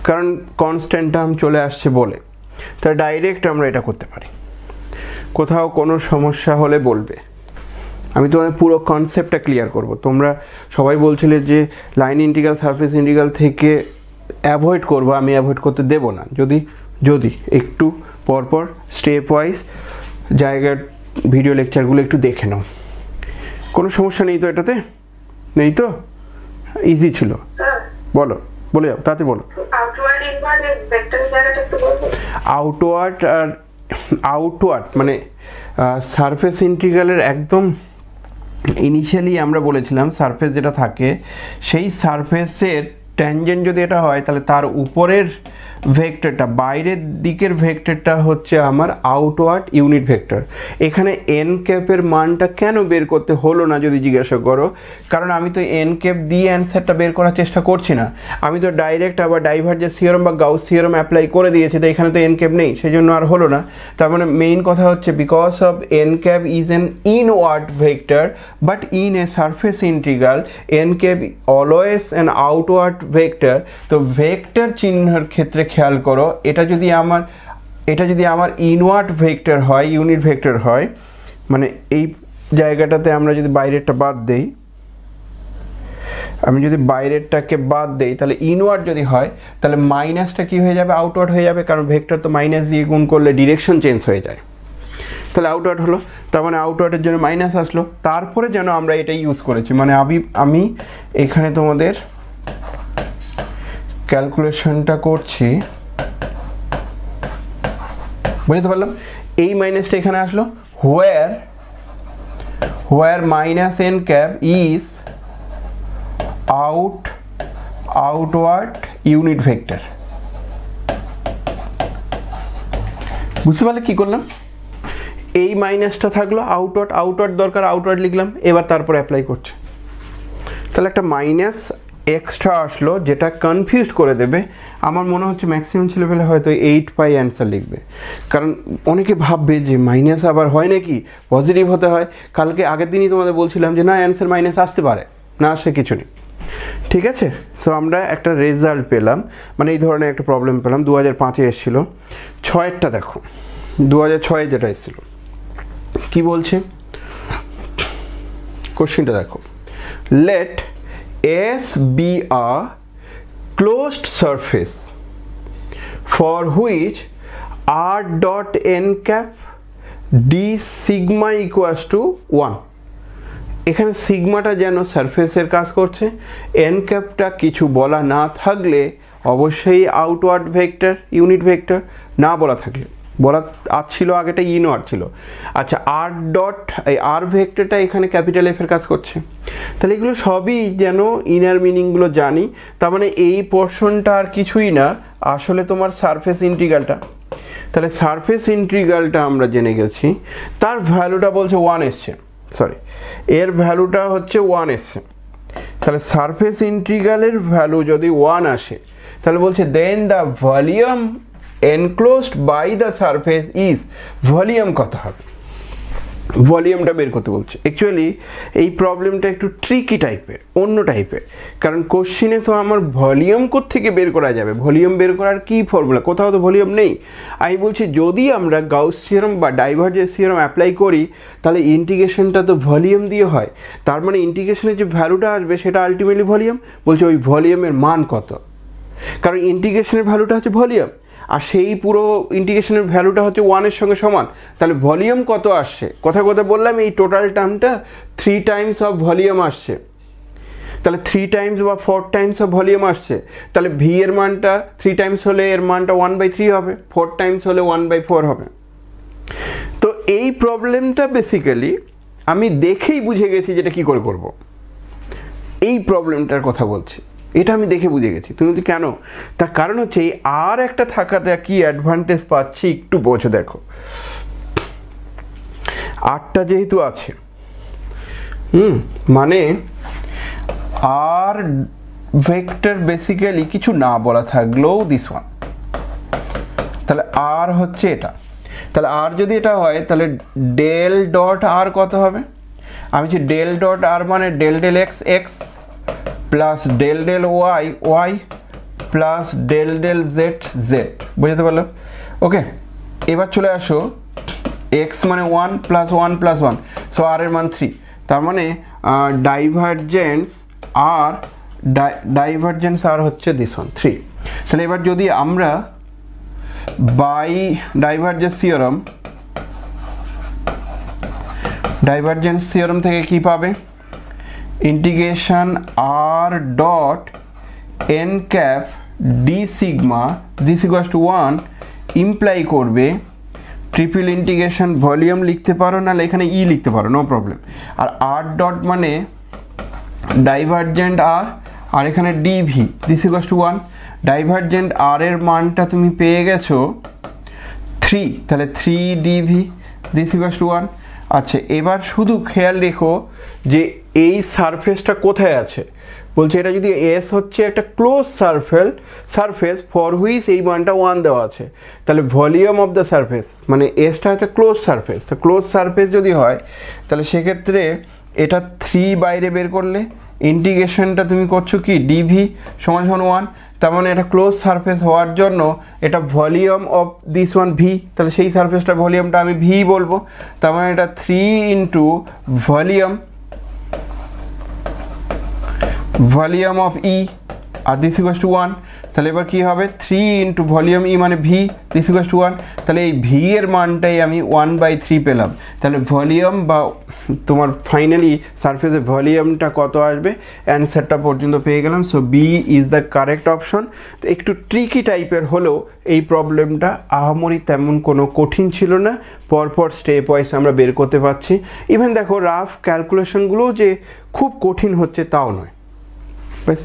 কারণ কনস্ট্যান্ট টার্ম চলে আসছে বলে। তা ডাইরেক্ট আমরা এটা করতে পারি। কোথাও কোনো সমস্যা হলে বলবে, আমি তোমাদের পুরো কনসেপ্টটা ক্লিয়ার করব। তোমরা সবাই বলছিলে যে লাইন ইন্টিগ্রাল সারফেস ইন্টিগ্রাল থেকে অ্যাভয়েড করবো, আমি অ্যাভয়েড করতে দেব না। যদি একটু পরপর স্টেপ ওয়াইজ জায়গার ভিডিও লেকচারগুলো একটু দেখে নাও। কোনো সমস্যা নেই তো এটাতে? নেই তো? ইজি ছিল। বলো, বলে যাও, তাতে বলো। আউটওয়ার্ড মানে সারফেস ইন্টিগ্রালের একদম ইনিশিয়ালি আমরা বলেছিলাম সারফেস যেটা থাকে সেই সারফেসের ট্যানজেন্ট যদি এটা হয় তাহলে তার উপরের ভেক্টরটা, বাইরের দিকের ভেক্টরটা হচ্ছে আমার আউটওয়ার্ড ইউনিট ভেক্টর। এখানে এন ক্যাপের মানটা কেন বের করতে হলো না যদি জিজ্ঞাসা করো, কারণ আমি তো এন ক্যাপ দিয়ে অ্যান্সারটা বের করার চেষ্টা করছি না, আমি তো ডাইরেক্ট আবার ডাইভারজেন্স থিওরাম বা গাউস থিওরাম অ্যাপ্লাই করে দিয়েছি, তো এখানে তো এন ক্যাপ নেই, সেই জন্য আর হলো না। তার মানে মেইন কথা হচ্ছে because of N cap is an inward vector but in a surface integral N cap always an outward vector. তো ভেক্টর চিহ্নের ক্ষেত্রে খেয়াল করো, এটা যদি আমার ইনওয়ার্ড ভেক্টর হয়, ইউনিট ভেক্টর হয়, মানে এই জায়গাটাতে আমরা যদি বাইরেরটা বাদ দেই, আমি যদি বাইরেরটাকে বাদ দেই তাহলে ইনওয়ার্ড যদি হয় তাহলে মাইনাসটা কি হয়ে যাবে, আউটওয়ার্ড হয়ে যাবে, কারণ ভেক্টর তো মাইনাস দিয়ে গুণ করলে ডিরেকশন চেঞ্জ হয়ে যায়, তাহলে আউটওয়ার্ড হলো, তার মানে আউটওয়ার্ডের জন্য মাইনাস আসলো, তারপরে যেন আমরা এটা ইউজ করেছি, মানে আমি এখানে তোমাদের ক্যালকুলেশনটা করছি, বুঝতে পারলাম। এই মাইনাসটা এখানে আসলো, where minus N cap is outward unit vector. বুঝতে পারলে কি করলাম, এই মাইনাসটা থাকলো, আউটওয়ার্ড দরকার, আউটওয়ার্ড লিখলাম, এবার তারপর অ্যাপ্লাই করছে, তাহলে একটা মাইনাস এক্সট্রা আসলো যেটা কনফিউজ করে দেবে। আমার মনে হচ্ছে ম্যাক্সিমাম ছেলেপেলে হয়তো 8 পাই অ্যান্সার লিখবে, কারণ অনেকে ভাববে যে মাইনাস আবার হয় নাকি, পজিটিভ হতে হয়। কালকে আগের দিনই তোমাদের বলছিলাম যে না, অ্যান্সার মাইনাস আসতে পারে, না আসে কিছু নেই, ঠিক আছে। সো আমরা একটা রেজাল্ট পেলাম, মানে এই ধরনের একটা প্রবলেম পেলাম, 2005-এ এসেছিলো। 6-এরটা দেখো, 2006-এ যেটা এসেছিলো কি বলছে, কোশ্চেনটা দেখো, late S be a closed surface for which r dot n cap d sigma equals to 1। এখানে সিগমাটা যেন সারফেসের কাজ করছে, এন ক্যাপটা কিছু বলা না থাকলে অবশ্যই আউটওয়ার্ড ভেক্টর ইউনিট ভেক্টর, না বলা থাকলে, বলা ছিল আগেটা ইনওয়ার্ড ছিল। আচ্ছা, আর ডট এই আর ভেক্টরটা এখানে ক্যাপিটাল এফ এর কাজ করছে, তাহলে এগুলো সবই যেন ইনার মিনিংগুলো জানি। তার মানে এই পোর্শনটা আর কিছুই না, আসলে তোমার সারফেস ইন্টিগ্রালটা। তাহলে সারফেস ইন্টিগ্রালটা আমরা জেনে গেছি, তার ভ্যালুটা বলছে 1 এসছে, সরি এর ভ্যালুটা হচ্ছে 1 এসছে। তাহলে সারফেস ইন্টিগ্রালের ভ্যালু যদি 1 আসে তাহলে বলছে then the volume enclosed by the surface is, volume কত হবে, ভলিউমটা বের করতে বলছে। অ্যাকচুয়ালি এই প্রবলেমটা একটু ট্রিকি টাইপের, অন্য টাইপের, কারণ কোশ্চিনে তো আমার ভলিউম কোত্থেকে বের করা যাবে, ভলিউম বের করার কি ফর্মুলা, কোথাও তো ভলিউম নেই। আমি বলছি যদি আমরা গাউস থিওরাম বা ডাইভারজেন্স থিওরাম অ্যাপ্লাই করি তাহলে ইন্টিগ্রেশনটা তো ভলিউম দিয়ে হয়, তার মানে ইন্টিগ্রেশনের যে ভ্যালুটা আসবে সেটা আলটিমেটলি ভলিউম। বলছে ওই ভলিউমের মান কত, কারণ ইন্টিগ্রেশনের ভ্যালুটা হচ্ছে ভলিউম, আর সেই পুরো ইন্টিগ্রেশনের ভ্যালুটা হচ্ছে 1-এর সঙ্গে সমান, তাহলে ভলিউম কত আসছে, কথা বললাম এই টোটাল টার্মটা 3 টাইমস অফ ভলিউম আসছে, তাহলে 3 টাইমস বা 4 টাইমস অফ ভলিউম আসছে, তাহলে ভি এর মানটা 3 টাইমস হলে এর মানটা 1/3 হবে, 4 টাইমস হলে 1/4 হবে। তো এই প্রবলেমটা বেসিক্যালি আমি দেখেই বুঝে গেছি যেটা কি করে করব, এই প্রবলেমটার কথা বলছি, এটা আমি দেখে বুঝে গেছি। তুমি তো কেন, তার কারণ হচ্ছে এই আর একটা থাকাতে কি অ্যাডভান্টেজ পাচ্ছি একটু বোঝো। দেখো আরটা যেহেতু আছে, মানে আর ভেক্টর বেসিক্যালি কিছু না বলা থাকলেও দিস ওয়ান, তাহলে আর হচ্ছে এটা, তাহলে আর যদি এটা হয় তাহলে ডেল ডট আর কত হবে, আমি যে ডেল ডট আর মানে del del X X plus del del Y Y plus del del Z Z, বুঝতে পারলো? ওকে, এবার চলে আসো এক্স মানে 1 প্লাস 1 প্লাস 1, সো আর এর মান 3, তার মানে ডাইভারজেন্স আর হচ্ছে দিস ওয়ান 3। তাহলে এবার যদি আমরা বাই ডাইভারজেন্স থিওরাম থেকে কি পাবে, integration R dot N cap D sigma this equals to 1 imply করবে ট্রিপল ইন্টিগ্রেশন ভলিউম লিখতে পারো, নাহলে এখানে ই লিখতে পারো, নো প্রবলেম। আর আর ডট মানে ডাইভারজেন্ট আর, আর এখানে d v this equals to 1, divergent R এর মানটা তুমি পেয়ে গেছো 3, তাহলে 3 ডিভি দিস ইকুয়ালস টু 1। আচ্ছা এবার শুধু খেয়াল রেখো যে এই সারফেসটা কোথায় আছে, বলছে এটা যদি এস হচ্ছে একটা ক্লোজ সারফেস ফর হুইচ এই মানটা 1 দেওয়া আছে, তাহলে ভলিউম অফ দ্য সারফেস মানে এসটা একটা ক্লোজ সারফেস, তো ক্লোজ সারফেস যদি হয় তাহলে সেক্ষেত্রে এটা 3 বাইরে বের করলে ইন্টিগ্রেশনটা তুমি করছো কি ডিভি সমান সমান 1, তার মানে এটা ক্লোজ সারফেস হওয়ার জন্য এটা volume of this one V, তাহলে সেই সারফেসটার ভলিউমটা আমি ভি বলবো, তার মানে এটা 3 ইন্টু ভলিউম অফ ই আর দিস ইকুয়ালস টু 1, তাহলে এবার কী হবে 3 ইন্টু ভলিউম ই মানে ভি দিস ইকুয়ালস টু 1, তাহলে এই ভি এর মানটাই আমি 1/3 পেলাম। তাহলে ভলিউম বা তোমার ফাইনালি সারফেসের ভলিউমটা কত আসবে অ্যান্সারটা পর্যন্ত পেয়ে গেলাম। So B is the correct option. তো একটু ট্রিকি টাইপের হলেও এই প্রবলেমটা আহামরি তেমন কোনো কঠিন ছিল না, পরপর স্টেপ ওয়াইজ আমরা বের করতে পারছি। ইভেন দেখো রাফ ক্যালকুলেশনগুলোও যে খুব কঠিন হচ্ছে তাও নয়। বেশ,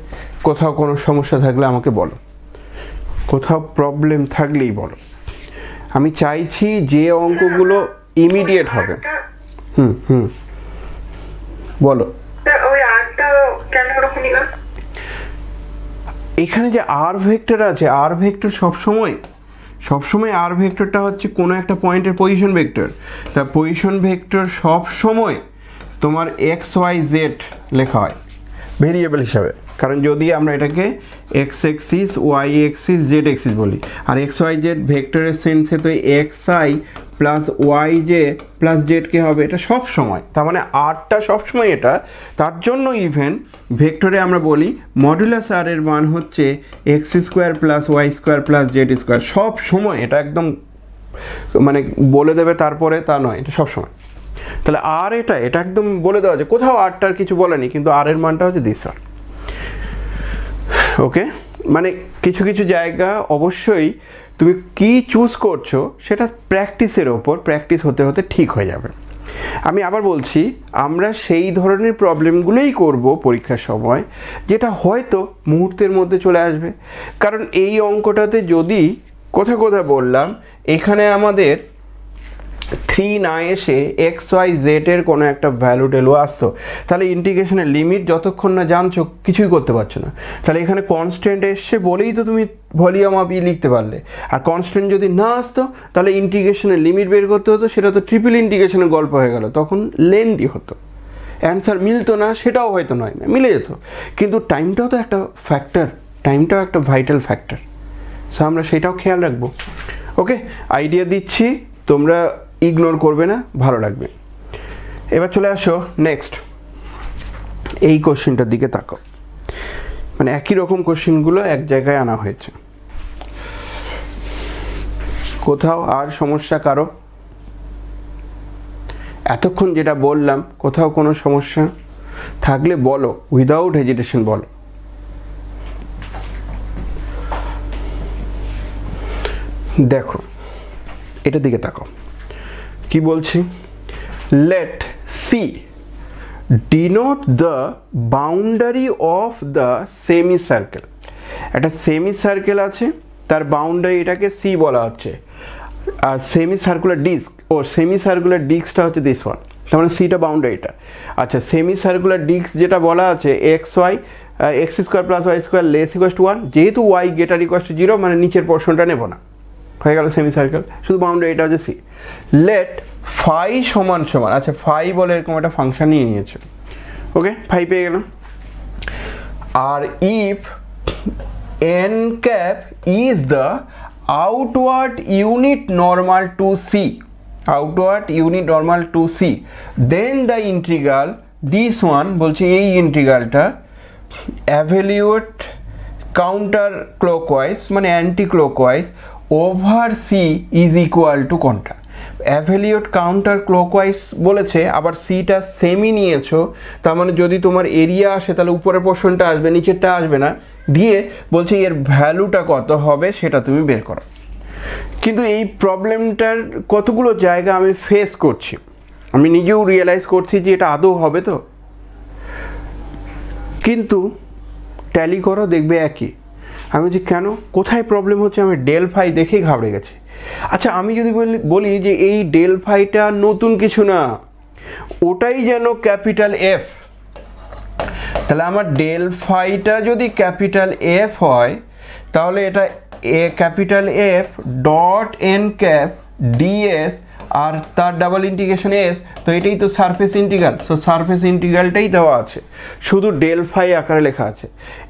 কোথাও কোনো সমস্যা থাকলে আমাকে বলো, কোথাও প্রবলেম থাকলেই বলো। আমি চাইছি যে অঙ্কগুলো ইমিডিয়েট হবে। বলো। এখানে যে আর ভেক্টর আছে, আর ভেক্টর সবসময় আর ভেক্টরটা হচ্ছে কোনো একটা পয়েন্টের পজিশন ভেক্টর। তা পজিশন ভেক্টর সবসময় তোমার এক্স ওয়াই জেড লেখা হয় ভেরিয়েবল হিসাবে, কারণ যদি আমরা এটাকে X axis Y axis Z axis বলি, আর এক্স ওয়াই জেড ভেক্টরের সেন্সে তো X I plus Y J plus জেডকে হবে, এটা সব সময়, তার মানে আরটা সবসময় এটা। তার জন্য ইভেন ভেক্টরে আমরা বলি মডুলাস আর এর মান হচ্ছে X square plus Y square plus Z square, সব সময় এটা একদম মানে বলে দেবে তারপরে, তা নয়, এটা সব সময়। তাহলে আর এটা একদম বলে দেওয়া যায়, কোথাও আরটার কিছু বলেনি, কিন্তু আর এর মানটা হচ্ছে দিস আর। ওকে, মানে কিছু কিছু জায়গা অবশ্যই তুমি কি চুজ করছো সেটা প্র্যাকটিসের ওপর, প্র্যাকটিস হতে হতে ঠিক হয়ে যাবে। আমি আবার বলছি, আমরা সেই ধরনের প্রবলেমগুলোই করব পরীক্ষার সময় যেটা হয়তো মুহূর্তের মধ্যে চলে আসবে। কারণ এই অঙ্কটাতে যদি কোথায় বললাম এখানে আমাদের 3 না এসে এক্স ওয়াই জেডের কোনো একটা ভ্যালু টেলু আসতো, তাহলে ইন্টিগ্রেশনের লিমিট যতক্ষণ না জানছো কিছুই করতে পারছো না। তাহলে এখানে কনস্ট্যান্ট এসছে বলেই তো তুমি ভলিউম অফ ই লিখতে পারলে, আর কনস্ট্যান্ট যদি না আসতো তাহলে ইন্টিগ্রেশনের লিমিট বের করতে হতো, সেটা তো ট্রিপল ইন্টিগ্রেশনের গল্প হয়ে গেল, তখন লেন্দি হতো, অ্যান্সার মিলতো না, সেটাও হয়তো নয় না মিলে যেত, কিন্তু টাইমটাও তো একটা ফ্যাক্টর, টাইমটাও একটা ভাইটাল ফ্যাক্টর। সো আমরা সেটাও খেয়াল রাখবো। ওকে, আইডিয়া দিচ্ছি, তোমরা ইগনোর করবে না, ভালো লাগবে। এবার চলে আসো নেক্সট, এই কোশ্চেনটার দিকে তাকাও। মানে একই রকম কোশ্চেনগুলো এক জায়গায় আনা হয়েছে। কোথাও আর সমস্যা কারো? এতক্ষণ যেটা বললাম কোথাও কোনো সমস্যা থাকলে বলো, উইদাউট হেজিটেশন বলো। দেখো এটার দিকে তাকাও, কি বলছি, let C denote the boundary of the semi circle. একটা সেমি সার্কেল আছে, তার বাউন্ডারি এটাকে সি বলা হচ্ছে, আর semi circular disc semi circular ডিস্কটা হচ্ছে দিস ওয়ান, তার মানে সিটা বাউন্ডারিটা। আচ্ছা, সেমি সার্কুলার ডিস্ক যেটা বলা আছে X Y X square plus Y square less equals to 1, যেহেতু ওয়াই গ্রেটার ইকুয়ালস টু 0, মানে নিচের পোর্শনটা নেব না, হয়ে গেল সেমি সার্কেল, শুধু বাউন্ডারি এটা হচ্ছে সি। লেট ফাই সমান, আচ্ছা ফাই বলে এরকম একটা ফাংশন নিয়ে নিয়েছে, ওকে, ফাই পেয়ে গেলাম। আর if N cap is the outward unit normal to C, then the integral this one, বলছে এই ইন্টিগ্রালটা এভ্যালুয়েট কাউন্টার ক্লকওয়াইজ মানে anti clockwise over C is equal to কোনটা? অ্যাভ্যালুয়েট কাউন্টার ক্লকওয়াইজ বলেছে, আবার সিটা সেমি নিয়েছো, তার মানে যদি তোমার এরিয়া আসে তাহলে উপরের পোর্শনটা আসবে, নিচেরটা আসবে না, দিয়ে বলছে এর ভ্যালুটা কত হবে সেটা তুমি বের করো। কিন্তু এই প্রবলেমটার কতগুলো জায়গা আমি ফেস করছি, আমি নিজেও রিয়েলাইজ করছি যে এটা আদৌ হবে তো, কিন্তু ট্যালি করো, দেখবে একই। আমি বলছি কেন, কোথায় প্রবলেম হচ্ছে? আমি ডেল ফাই দেখেই ঘাবড়ে গেছি। আচ্ছা, আমি যদি বলি যে এই ডেল ফাইটা নতুন কিছু না, ওটাই যেন ক্যাপিটাল এফ, তাহলে আমার ডেল ফাইটা যদি ক্যাপিটাল এফ হয় তাহলে এটা capital F dot N cap d s আর তার ডাবল ইন্টিগ্রেশন এস, তো এটাই তো সারফেস ইন্টিগ্রাল। সো সারফেস ইন্টিগ্রালটাই দেওয়া আছে, শুধু ডেল ফাই আকারে লেখা আছে।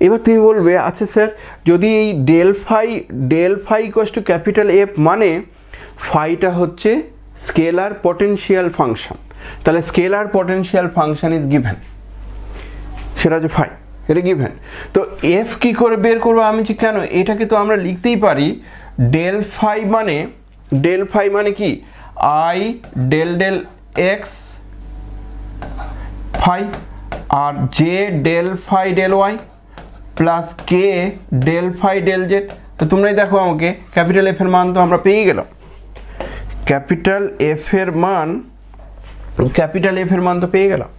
এবার তুমি বলবে আচ্ছা স্যার, যদি এই del phi equals to capital F মানে ফাইটা হচ্ছে স্কেলার পটেনশিয়াল ফাংশন, তাহলে scalar potential function is given, সেটা হচ্ছে ফাই, এটা গিভেন। তো এফ কি করে বের করবো? আমি যে কেন, এটাকে তো আমরা লিখতেই পারি ডেল ফাই মানে কি, I del del X phi আর J del phi del Y plus K del phi del Z. তো তোমরাই দেখো আমাকে ক্যাপিটাল এফ এর মান তো আমরা পেয়ে গেলাম, ক্যাপিটাল এফ এর মান তো পেয়ে গেলাম।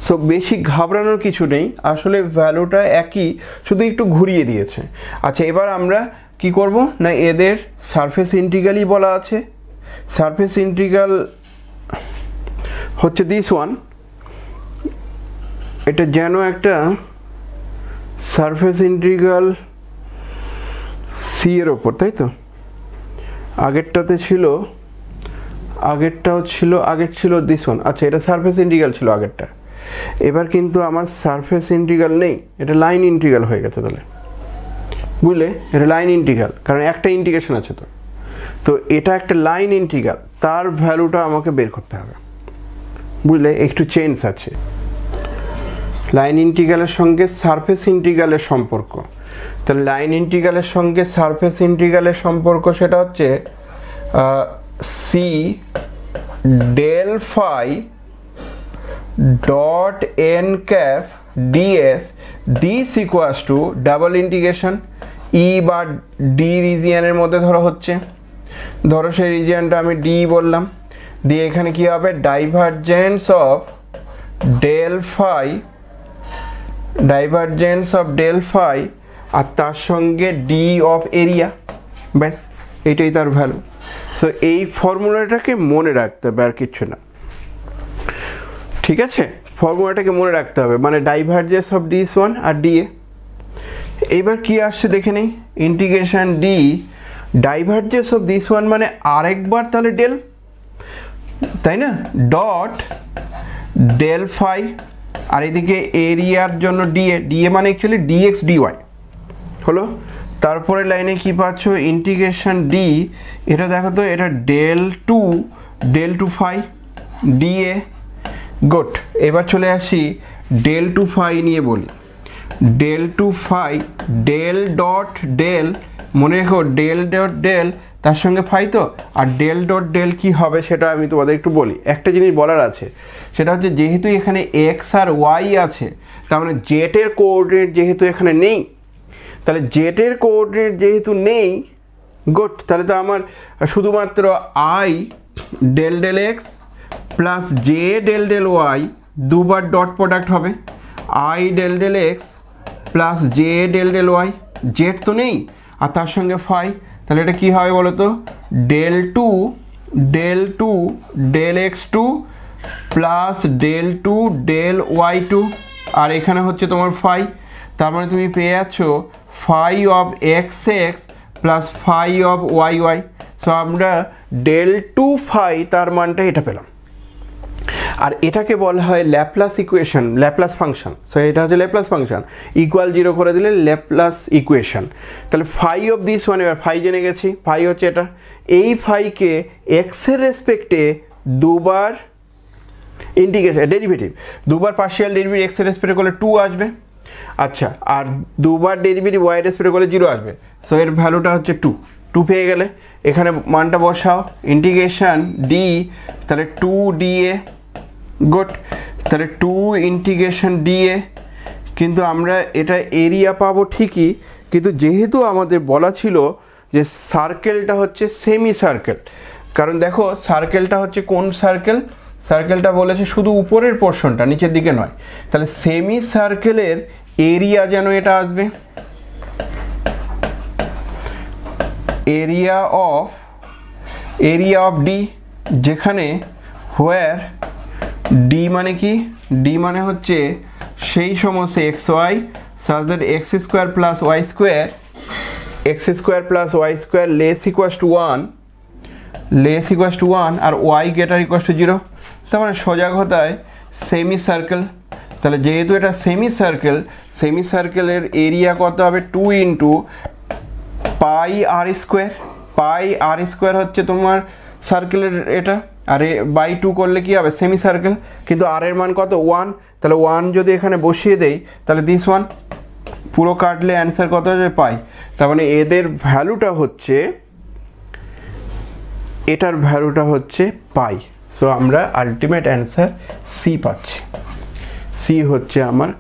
সো বেশি ঘাবড়ানোর কিছু নেই, আসলে ভ্যালুটা একই, শুধু একটু ঘুরিয়ে দিয়েছে। আচ্ছা, এবার আমরা কি করব না, এদের সারফেস ইন্টিগ্রালই বলা আছে। সারফেস ইন্টিগ্রাল হচ্ছে দিস ওয়ান, এটা যেন একটা সারফেস ইন্টিগ্রাল সি এর ওপর, তাই তো? আগের ছিল দিস ওয়ান। আচ্ছা, এটা সারফেস ইন্টিগ্রাল ছিল আগেরটা, এবার কিন্তু আমার সারফেস ইন্টিগ্রাল নেই, এটা লাইন ইন্টিগ্রাল হয়ে গেছে। তাহলে বুঝলে, এটা লাইন ইন্টিগ্রাল, কারণ একটা ইন্টিগ্রেশন আছে। তো এটা একটা লাইন ইন্টিগ্রাল, তার ভ্যালুটা আমাকে বের করতে হবে, বুঝলে, একটু চেঞ্জ আছে। লাইন ইন্টিগ্রালের সঙ্গে সারফেস ইন্টিগ্রালের সম্পর্ক, তাহলে লাইন ইন্টিগ্রালের সঙ্গে সারফেস ইন্টিগ্রালের সম্পর্ক সেটা হচ্ছে C del phi dot N cap d s this equals to double integration E বা ডি রিজিয়নের মধ্যে ধরো সেই রিজিয়নটা আমি ডি বললাম, দিয়ে এখানে কি হবে, ডাইভারজেন্স অফ ডেল ফাই আর তার সঙ্গে ডি অফ এরিয়া, ব্যাস এইটাই তার ভ্যালু। সো এই ফর্মুলাটাকে মনে রাখতে হবে, আর কিচ্ছু না, ঠিক আছে? ফর্মুলাটাকে মনে রাখতে হবে, মানে ডাইভারজেন্স অফ দিস ওয়ান আর ডিএ। এবার কি আসছে দেখে নেই, integration D divergence of this one মানে আরেকবার তাহলে ডেল, তাই না, ডট ডেল ফাই আর এদিকে এরিয়ার জন্য ডিএ মানে অ্যাকচুয়ালি ডিএক্স ডিওয়াই হলো। তারপরে লাইনে কি পাচ্ছ, ইন্টিগ্রেশন ডি, এটা দেখো তো, এটা del two phi DA. Good, এবার চলে আসি ডেল টু ফাই নিয়ে বলি। Del two phi del dot del, মনে রেখো ডেল ডট ডেল তার সঙ্গে ফাই তো, আর ডেল ডট ডেল কি হবে সেটা আমি তোমাদের একটু বলি। একটা জিনিস বলার আছে, সেটা হচ্ছে যেহেতু এখানে এক্স আর ওয়াই আছে, তার মানে জেটের কোঅর্ডিনেট যেহেতু এখানে নেই, তাহলে জেটের কোঅর্ডিনেট যেহেতু নেই, গুড, তাহলে তো আমার শুধুমাত্র I del del X plus J del del Y দুবার ডট প্রোডাক্ট হবে, I del del X plus J del del Y, Z তো নেই আর তার সঙ্গে ফাই, তাহলে এটা কী হবে বলো তো, del two del X two plus del two del Y two, আর এখানে হচ্ছে তোমার ফাই, তার মানে তুমি পেয়ে যাচ্ছ phi of X X plus phi of Y Y. So আমরা ডেল টু ফাই তার মানটা এটা পেলাম, আর এটাকে বলা হয় Laplace equation, Laplace function. So এটা হচ্ছে ল্যাপ্লাস ফাংশন, ইকুয়াল জিরো করে দিলে ল্যাপ্লাস ইকুয়েশন। তাহলে ফাই অফ দিস ওয়ান, এবার ফাই জেনে গেছি, ফাই হচ্ছে এটা, এই ফাইকে এক্সের রেসপেক্টে দুবার ইন্টিগ্রেশন ডেরিভেটিভ, দুবার পার্শিয়াল ডেরিভেটিভ এক্সের রেসপেক্টে করলে 2 আসবে, আচ্ছা, আর দুবার ডেরিভেটিভ ওয়াই রেসপেক্টে করলে 0 আসবে। সো এর ভ্যালুটা হচ্ছে 2 পেয়ে গেলে এখানে মানটা বসাও, ইন্টিগ্রেশন ডি, তাহলে 2 ডিএ, গুড, তাহলে 2 ইন্টিগ্রেশন ডিএ। কিন্তু আমরা এটা এরিয়া পাবো ঠিকই, কিন্তু যেহেতু আমাদের বলা ছিল যে সার্কেলটা হচ্ছে সেমি সার্কেল, কারণ দেখো সার্কেলটা হচ্ছে কোন সার্কেল, সার্কেলটা বলেছে শুধু উপরের পোর্শনটা, নিচের দিকে নয়, তাহলে সেমি সার্কেলের এরিয়া যেন এটা আসবে, এরিয়া অফ ডি, যেখানে হোয়ার ডি মানে কি, ডি মানে হচ্ছে সেই সমস্ত X Y such that x square plus y square less equals to 1 আর y greater equals to 0। তার মানে সোজা কথায় সেমি সার্কেল। তাহলে যেহেতু এটা সেমি সার্কেলের এরিয়া কত হবে 2 ইন্টু পাই আর স্কোয়ার হচ্ছে তোমার সার্কেলের এটা, আর বাই 2 করলে কি হবে সেমি সার্কেল, কিন্তু আর এর মান কত 1, তাহলে 1 যদি এখানে বসিয়ে দেই তাহলে দিস 1 পুরো কাটলে অ্যান্সার কত হবে পাই। তার মানে এদের ভ্যালুটা হচ্ছে, এটার ভ্যালুটা হচ্ছে পাই। সো আমরা আলটিমেট অ্যান্সার সি পাচ্ছি, সি হচ্ছে আমার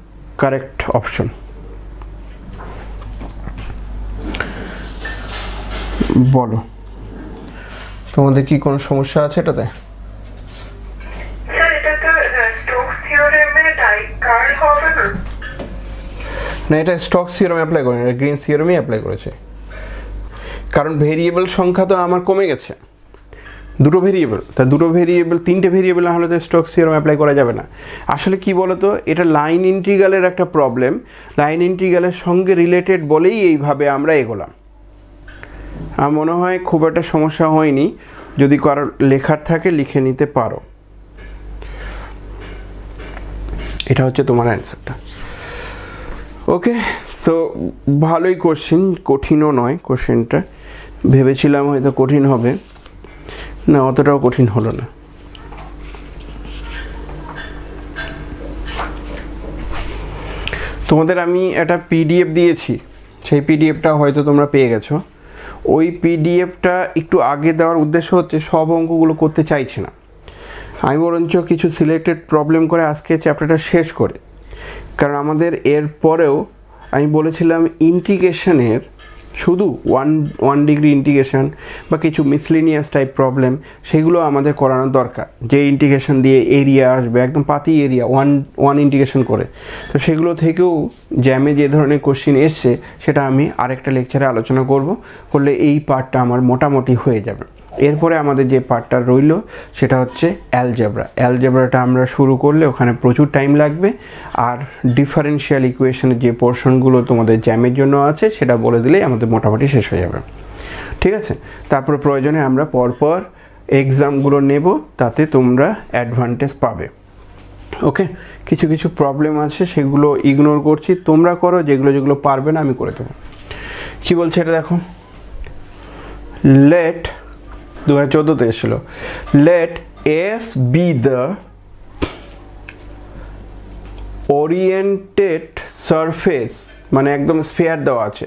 কারেক্ট অপশন। বলো তোমাদের কি কোনো সমস্যা আছে এটাতে? স্যার এটা তো স্টোকস থিওরেমে কার্ল হবে না? না, এটা স্টোকস থিওরেম অ্যাপ্লাই করেনি, এটা গ্রিনস থিওরেমই অ্যাপ্লাই করেছে। কারণ ভেরিয়েবল সংখ্যা তো আমার কমে গেছে, দুটো ভেরিয়েবল, তা দুটো ভেরিয়েবল 3টে ভেরিয়েবল না হলে তো স্টোকস থিওরেম অ্যাপ্লাই করা যাবে না। আসলে কি বলতো, এটা লাইন ইন্টিগ্রালের একটা প্রবলেম, লাইন ইন্টিগ্রালের সঙ্গে রিলেটেড বলেই এইভাবে আমরা এগোলাম। আমার মনে হয় খুব একটা সমস্যা হয়নি, যদি কারোর লেখার থাকে লিখে নিতে পারো। এটা হচ্ছে তোমার অ্যান্সারটা। ওকে, সো ভালোই কোশ্চেন, কঠিনও নয় কোশ্চেনটা, ভেবেছিলাম হয়তো কঠিন হবে, না অতটাও কঠিন হলো না। তোমাদের আমি একটা পিডিএফ দিয়েছি, সেই পিডিএফটা হয়তো তোমরা পেয়ে গেছো। ওই পিডিএফটা একটু আগে দেওয়ার উদ্দেশ্য হচ্ছে সব অঙ্কগুলো করতে চাইছে না, আমি বরঞ্চ কিছু সিলেক্টেড প্রবলেম করে আজকে চ্যাপ্টারটা শেষ করে, কারণ আমাদের এর পরেও আমি বলেছিলাম ইন্টিগ্রেশনের শুধু ওয়ান ডিগ্রি ইন্টিগ্রেশন বা কিছু মিসলিনিয়াস টাইপ প্রবলেম সেগুলো আমাদের করানো দরকার, যে ইন্টিগ্রেশন দিয়ে এরিয়া আসবে একদম পাতি এরিয়া ওয়ান ইন্টিগ্রেশন করে। তো সেগুলো থেকেও জ্যামে যে ধরনের কোশ্চিন এসছে সেটা আমি আরেকটা লেকচারে আলোচনা করলে এই পার্টটা আমার মোটামুটি হয়ে যাবে। এরপরে আমাদের যে পার্টটা রইল সেটা হচ্ছে অ্যালজেব্রাটা আমরা শুরু করলে ওখানে প্রচুর টাইম লাগবে, আর ডিফারেনশিয়াল ইকুয়েশনের যে পোর্শনগুলো তোমাদের জ্যামের জন্য আছে সেটা বলে দিলেই আমাদের মোটামুটি শেষ হয়ে যাবে। ঠিক আছে, তারপর প্রয়োজনে আমরা পরপর এক্সামগুলো নেব, তাতে তোমরা অ্যাডভান্টেজ পাবে। ওকে, কিছু প্রবলেম আছে সেগুলো ইগনোর করছি, তোমরা করো, যেগুলো পারবে না আমি করে দেবো। কী বলছে এটা দেখো, লেট 2014 এসেছিল, let S be the oriented surface, মানে একদম স্ফিয়ার দেওয়া আছে,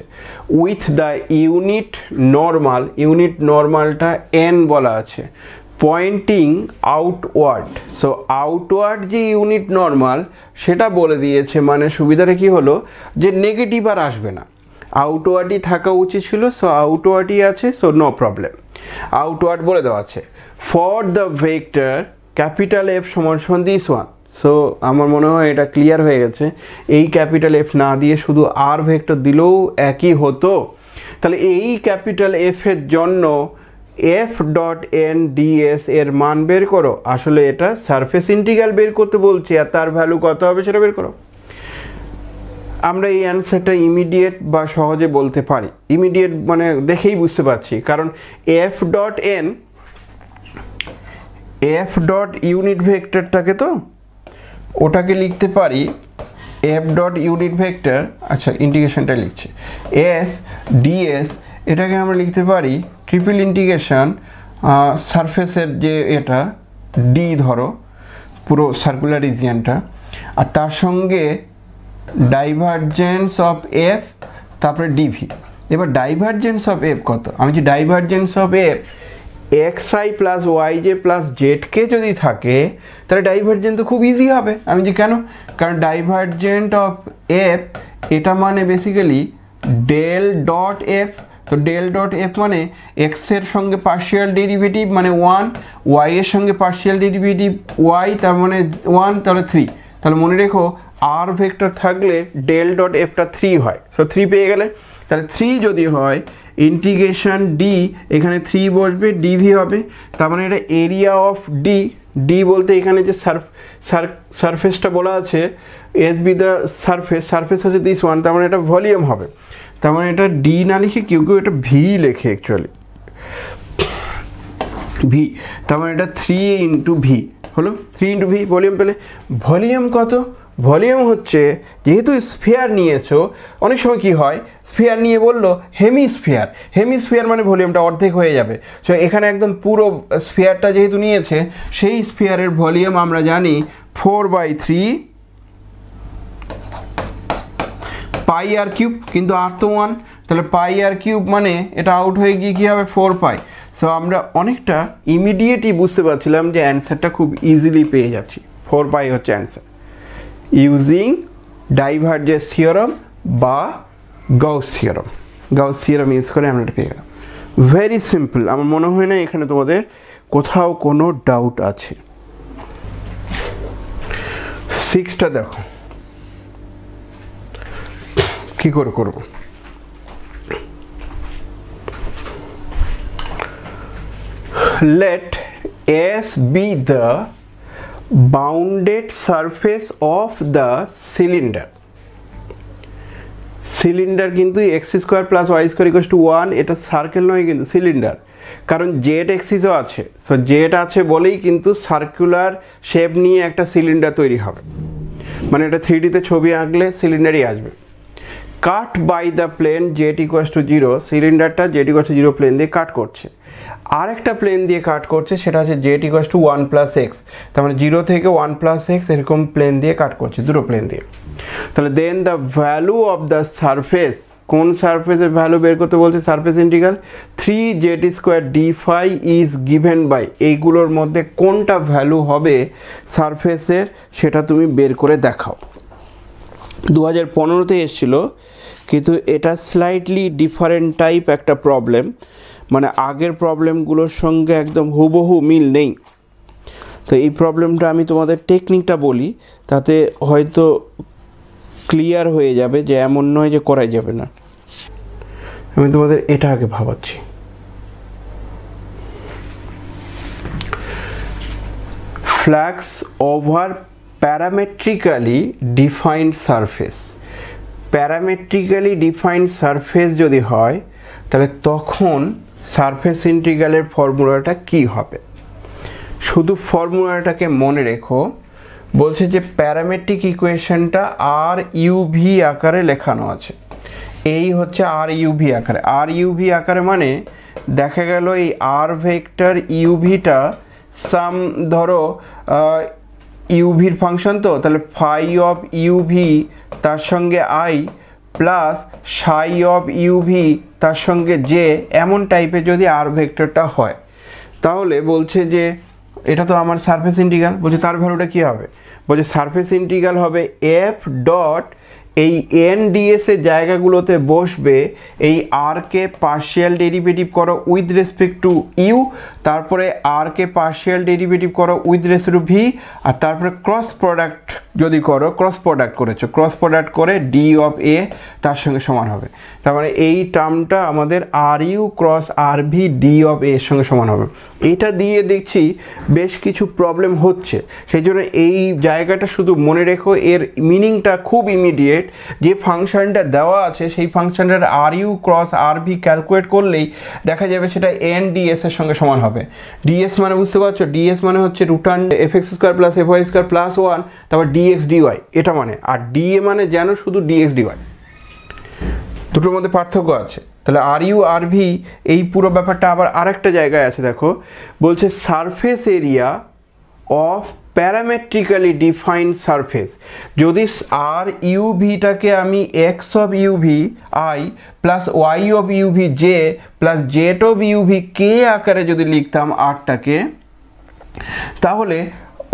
উইথ দ্য ইউনিট নর্মালটা এন বলা আছে, পয়েন্টিং আউটওয়ার্ড। সো আউটওয়ার্ড যে ইউনিট নর্মাল সেটা বলে দিয়েছে, মানে সুবিধাটা কি হলো যে নেগেটিভ আর আসবে না, আউটওয়ার্ডই থাকা উচিত ছিল, সো আউটওয়ার্ডই আছে, সো নো প্রবলেম। আউটওয়ার্ড বলে দেওয়া আছে, for the vector capital F সমান দিস ওয়ান। সো আমার মনে হয় এটা ক্লিয়ার হয়ে গেছে, এই ক্যাপিটাল এফ না দিয়ে শুধু আর ভেক্টর দিলেও একই হতো। তাহলে এই ক্যাপিটাল এফ এর জন্য এফ ডট এন ডিএস এর মান বের করো। আসলে এটা সারফেস ইন্টিগ্রাল বের করতে বলছে, আর তার ভ্যালু কত হবে সেটা বের করো। আমরা এই অ্যান্সারটা ইমিডিয়েট বা সহজে বলতে পারি, ইমিডিয়েট মানে দেখেই বুঝতে পারছি, কারণ এফ ডট ইউনিট ভেক্টরটাকে তো ওটাকে লিখতে পারি এফ ডট ইউনিট ভেক্টর, আচ্ছা ইন্টিগ্রেশনটা লিখছে এস ডিএস, এটাকে আমরা লিখতে পারি ট্রিপল ইন্টিগ্রেশন সারফেসের যে এটা ডি ধরো পুরো সার্কুলার রিজিয়নটা, আর তার সঙ্গে ডাইভারজেন্স অফ এফ, তারপরে ডিভি। এবার ডাইভারজেন্স অফ এফ কত, আমি যে divergence of F X I plus Y J plus জেডকে যদি থাকে তাহলে ডাইভারজেন্ট তো খুব ইজি হবে। আমি যে কেন, কারণ ডাইভারজেন্ট অফ এফ এটা মানে বেসিক্যালি ডেল ডট এফ। তো ডেল ডট এফ মানে এক্সের সঙ্গে পার্শিয়াল ডেরিভেটিভ মানে 1, ওয়াই এর সঙ্গে পার্শিয়াল ডেরিভেটিভ ওয়াই তার মানে 1, তাহলে 3। তাহলে মনে রেখো আর ভেক্টর থাকলে ডেল ডট এফটা 3 হয়। সো 3 পেয়ে গেলে, তাহলে 3 যদি হয় ইন্টিগ্রেশন ডি, এখানে 3 বসবে, ডিভি হবে, তার মানে এটা এরিয়া অফ ডি। ডি বলতে এখানে যে সারফেসটা বলা আছে, এস বি দ্য সারফেস হচ্ছে দিস ওয়ান, তার মানে এটা ভলিউম হবে। তার মানে এটা ডি না লিখে কেউ এটা ভি লেখে অ্যাকচুয়ালি, ভি, তার মানে এটা 3 ইন্টু ভি হলো, 3 ইন্টু ভি ভলিউম পেলে। ভলিউম কত? ভলিউম হচ্ছে, যেহেতু স্ফিয়ার নিয়েছো, অনেক সময় কি হয় স্ফিয়ার নিয়ে বললো হেমিস্ফিয়ার, হেমিস্ফিয়ার মানে ভলিউমটা অর্ধেক হয়ে যাবে। সো এখানে একদম পুরো স্ফিয়ারটা যেহেতু নিয়েছে, সেই স্ফিয়ারের ভলিউম আমরা জানি 4/3 পাই আর কিউব, কিন্তু আর তো 1, তাহলে পাই আর কিউব মানে এটা আউট হয়ে গিয়ে কী হবে 4 পাই। সো আমরা অনেকটা ইমিডিয়েটই বুঝতে পারছিলাম যে অ্যান্সারটা খুব ইজিলি পেয়ে যাচ্ছি, 4 পাই হচ্ছে অ্যান্সার, ইউজিং ডাইভারজেন্স থিওরাম বা Gauss theorem. Gauss theorem use করে আমরা এটা পেয়ে গেলাম। ভেরি সিম্পল, আমার মনে হয় না এখানে তোমাদের কোথাও কোনো ডাউট আছে। 6টা দেখো কি করে করব। Let S be the bounded surface of the cylinder. Cylinder কিন্তু X square plus Y square equals to 1, এটা সার্কেল নয় কিন্তু সিলিন্ডার, কারণ জেড এক্সিসও আছে। সো জেড আছে বলেই কিন্তু সার্কুলার শেপ নিয়ে একটা সিলিন্ডার তৈরি হবে, মানে এটা 3Dতে ছবি আঁকলে সিলিন্ডারই আসবে। Cut by the plane Z equals to 0, সিলিন্ডারটা জেড ইকুয়ালস টু 0 প্লেন দিয়ে কাট করছে, আর একটা প্লেন দিয়ে কাট করছে, সেটা হচ্ছে Z equals to 1 plus x, তার মানে 0 থেকে 1 প্লাস এক্স এরকম প্লেন দিয়ে কাট করছে, দুটো প্লেন দিয়ে। তাহলে then the value of the surface, কোন সারফেসের ভ্যালু বের করতে বলছে, surface integral 3z square D phi is given by, এইগুলোর মধ্যে কোনটা ভ্যালু হবে সারফেসের সেটা তুমি বের করে দেখাও। 2015তে এসেছিল, কিন্তু এটা স্লাইটলি ডিফারেন্ট টাইপ একটা প্রবলেম, মানে আগের প্রবলেমগুলোর সঙ্গে একদম হুবহু মিল নেই। তো এই প্রবলেমটা আমি তোমাদের টেকনিকটা বলি, তাতে হয়তো ক্লিয়ার হয়ে যাবে যে এমন নয় যে করাই যাবে না। আমি তোমাদের এটা আগে ভাবাচ্ছি। Flux over parametrically defined surface, parametrically defined surface যদি হয়, তাহলে তখন সারফেস ইন্টিগ্রালের ফর্মুলাটা কি হবে। শুধু ফর্মুলাটাকে মনে রেখো, বলছে যে প্যারামেট্রিক ইকুয়েশনটা আর ইউভি আকারে লেখানো আছে, এই হচ্ছে আর ইউভি আকারে। আর ইউভি আকারে মানে দেখা গেল এই আর ভেক্টর ইউভিটা সাম, ধরো ইউভির ফাংশন, তো তাহলে ফাই অফ ইউভি তার সঙ্গে I plus Sai of UV তার সঙ্গে জে, এমন টাইপের যদি আর ভেক্টরটা হয়, তাহলে বলছে যে এটা তো আমার সারফেস ইন্টিগ্রাল, বলছে তার ভ্যালুটা কী হবে, বলছে সারফেস ইন্টিগ্রাল হবে এফ ডট, এই এন ডিএস এর জায়গাগুলোতে বসবে এই আর কে পার্শিয়াল ডেরিভেটিভ করো উইথ রেসপেক্ট টু ইউ, তারপরে আর কে পার্শিয়াল ডেরিভেটিভ করো উইথ রেসপেক্ট টু ভি, আর তারপরে ক্রস প্রোডাক্ট যদি করো, ক্রস প্রোডাক্ট করেছো, ক্রস প্রোডাক্ট করে ডি অফ এ তার সঙ্গে সমান হবে। তার মানে এই টার্মটা আমাদের R you cross R V D of এর সঙ্গে সমান হবে। এটা দিয়ে দেখছি বেশ কিছু প্রবলেম হচ্ছে, সেই জন্য এই জায়গাটা শুধু মনে রেখো, এর মিনিংটা খুব ইমিডিয়েট। যে ফাংশনটা দেওয়া আছে সেই ফাংশনটার R you cross R V calculate করলেই দেখা যাবে সেটা এন ডিএস এর সঙ্গে সমান হবে। ডিএস মানে বুঝতে পারছো, ডিএস মানে হচ্ছে root under F X square plus F Y square plus 1, তারপর ডিএক্স ডিওয়াই, এটা মানে, আর ডিএ মানে যেন শুধু ডিএক্স ডিওয়াই, দুটোর মধ্যে পার্থক্য আছে। তাহলে আর ইউ আর ভি এই পুরো ব্যাপারটা আবার আরেকটা জায়গায় আছে, দেখো বলছে surface area of parametrically defined surface, যদি আর ইউভিটাকে আমি X of u v I plus Y of u v J plus Z of u v K আকারে যদি লিখতাম আরটাকে, তাহলে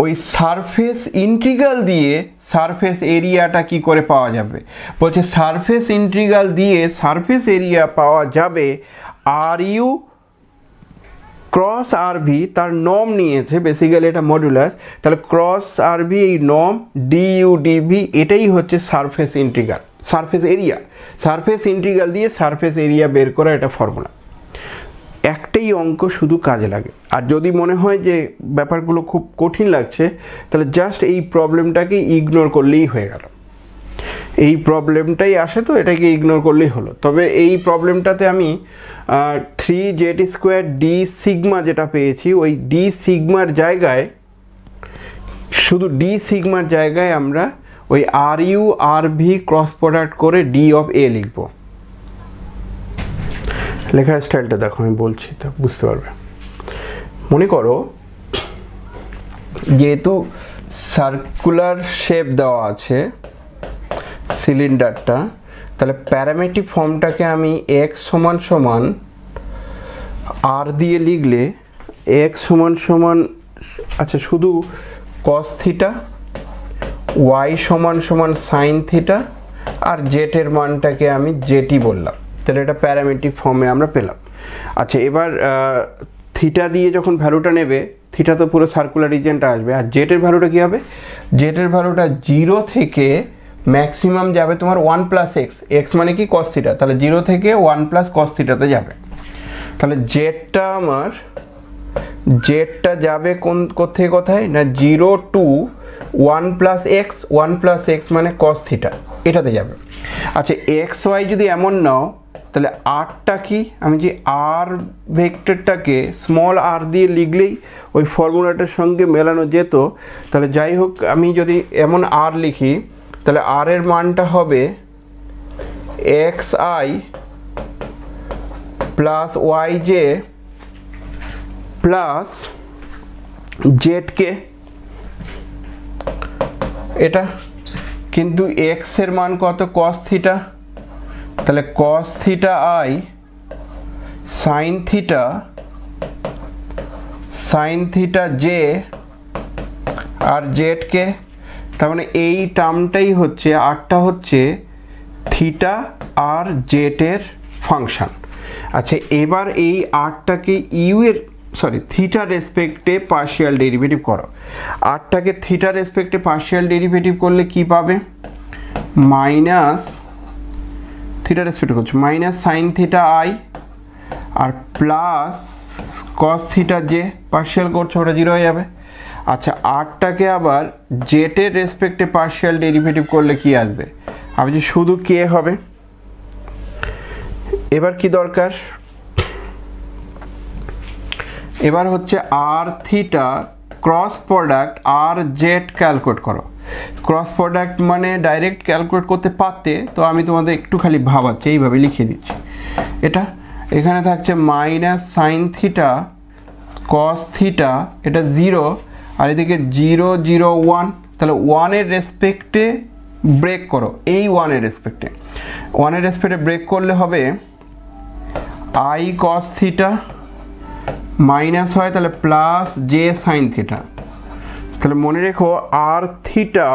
ওই সারফেস ইন্টিগ্রাল দিয়ে সারফেস এরিয়াটা কি করে পাওয়া যাবে, বলছে সারফেস ইন্টিগ্রাল দিয়ে সারফেস এরিয়া পাওয়া যাবে আর ইউ ক্রস আরভি তার নম নিয়েছে, বেসিক্যালি এটা মডুলাস, তাহলে ক্রস আরভি এই নম ডিইউডিভি এটাই হচ্ছে surface integral, surface area, surface integral দিয়ে সারফেস এরিয়া বের করা এটা ফর্মুলা। একটাই অঙ্ক শুধু কাজে লাগে। আর যদি মনে হয় যে ব্যাপারগুলো খুব কঠিন লাগছে তাহলে জাস্ট এই প্রবলেমটাকে ইগনোর করলেই হয়ে গেল। এই প্রবলেমটাই আসে তো এটাকে ইগনোর করলেই হলো। তবে এই প্রবলেমটাতে আমি 3z² d সিগমা যেটা পেয়েছি ওই d সিগমার জায়গায়, শুধু d সিগমার জায়গায় আমরা ওই RU RV ক্রস প্রোডাক্ট করে d অফ a লিখব। লেখার স্টাইলটা দেখো, আমি বলছি তো বুঝতে পারবে। মনে করো যেহেতু সার্কুলার শেপ দেওয়া আছে সিলিন্ডারটা, তাহলে প্যারামেট্রিক ফর্মটাকে আমি x সমান সমান r দিয়ে লিখলে x সমান সমান, আচ্ছা শুধু cos থিটা, y সমান সমান sin থিটা, আর z এর মানটাকে আমি zt বললাম। তাহলে এটা প্যারামেট্রিক ফর্মে আমরা পেলাম। আচ্ছা এবার থিটা দিয়ে যখন ভ্যালুটা নেবে, থিটা তো পুরো সার্কুলার রিজিয়নটা আসবে, আর z এর ভ্যালুটা কী হবে? z এর ভ্যালুটা 0 থেকে ম্যাক্সিমাম যাবে তোমার 1 + x, x মানে কি cos থিটা, তাহলে 0 থেকে 1 + cos থিটাতে যাবে। তাহলে জেডটা আমার, জেডটা যাবে কোথায় কোথায় না 0 to 1 + x, 1 + x মানে cos থিটা, এটাতে যাবে। আচ্ছা এক্স ওয়াই যদি এমন নাও তাহলে আরটা কি, আমি যে আর ভেক্টরটাকে স্মল আর দিয়ে লিখলেই ওই ফর্মুলাটার সঙ্গে মেলানো যেত। তাহলে যাই হোক, আমি যদি এমন আর লিখি তাহলে আর এর মানটা হবে xi plus yj plus zk, এটা কিন্তু x এর মান কত? cos থিটা, তাহলে cos theta i sin theta j আর zk, তার মানে এই টার্মটাই হচ্ছে, আরটা হচ্ছে থিটা আর জেড এর ফাংশন। আচ্ছা এবার এই আরটাকে ইউ এর থিটা রেসপেক্টে পার্শিয়াল ডেরিভেটিভ করো। আরটাকে থিটা রেসপেক্টে পার্শিয়াল ডেরিভেটিভ করলে কি পাবে? মাইনাস থিটা রেসপেক্টে করছো মাইনাস সাইন থিটা আই আর plus cos theta j, partial করছো ওটা 0 হয়ে যাবে। আচ্ছা আরটাকে আবার জেড এর রেসপেক্টে পার্শিয়াল ডেরিভেটিভ করলে কি আসবে? আমি যে শুধু কে হবে। এবার কি দরকার? এবার হচ্ছে আর থিটা ক্রস প্রোডাক্ট আর জেড ক্যালকুলেট করো। ক্রস প্রোডাক্ট মানে ডাইরেক্ট ক্যালকুলেট করতে পারতে, তো আমি তোমাদের একটু খালি ভাবাচ্ছি, এইভাবে লিখে দিচ্ছি। এটা এখানে থাকছে minus sine theta cos theta, এটা 0, আর এদিকে 0 0 1, তাহলে 1 এর রেসপেক্টে ব্রেক করো, এই 1 এর রেসপেক্টে, 1 এর রেসপেক্টে ব্রেক করলে হবে আই কস থিটা মাইনাস হয় তাহলে প্লাস জে সাইন থিটা। তাহলে মনে রেখো আর থিটা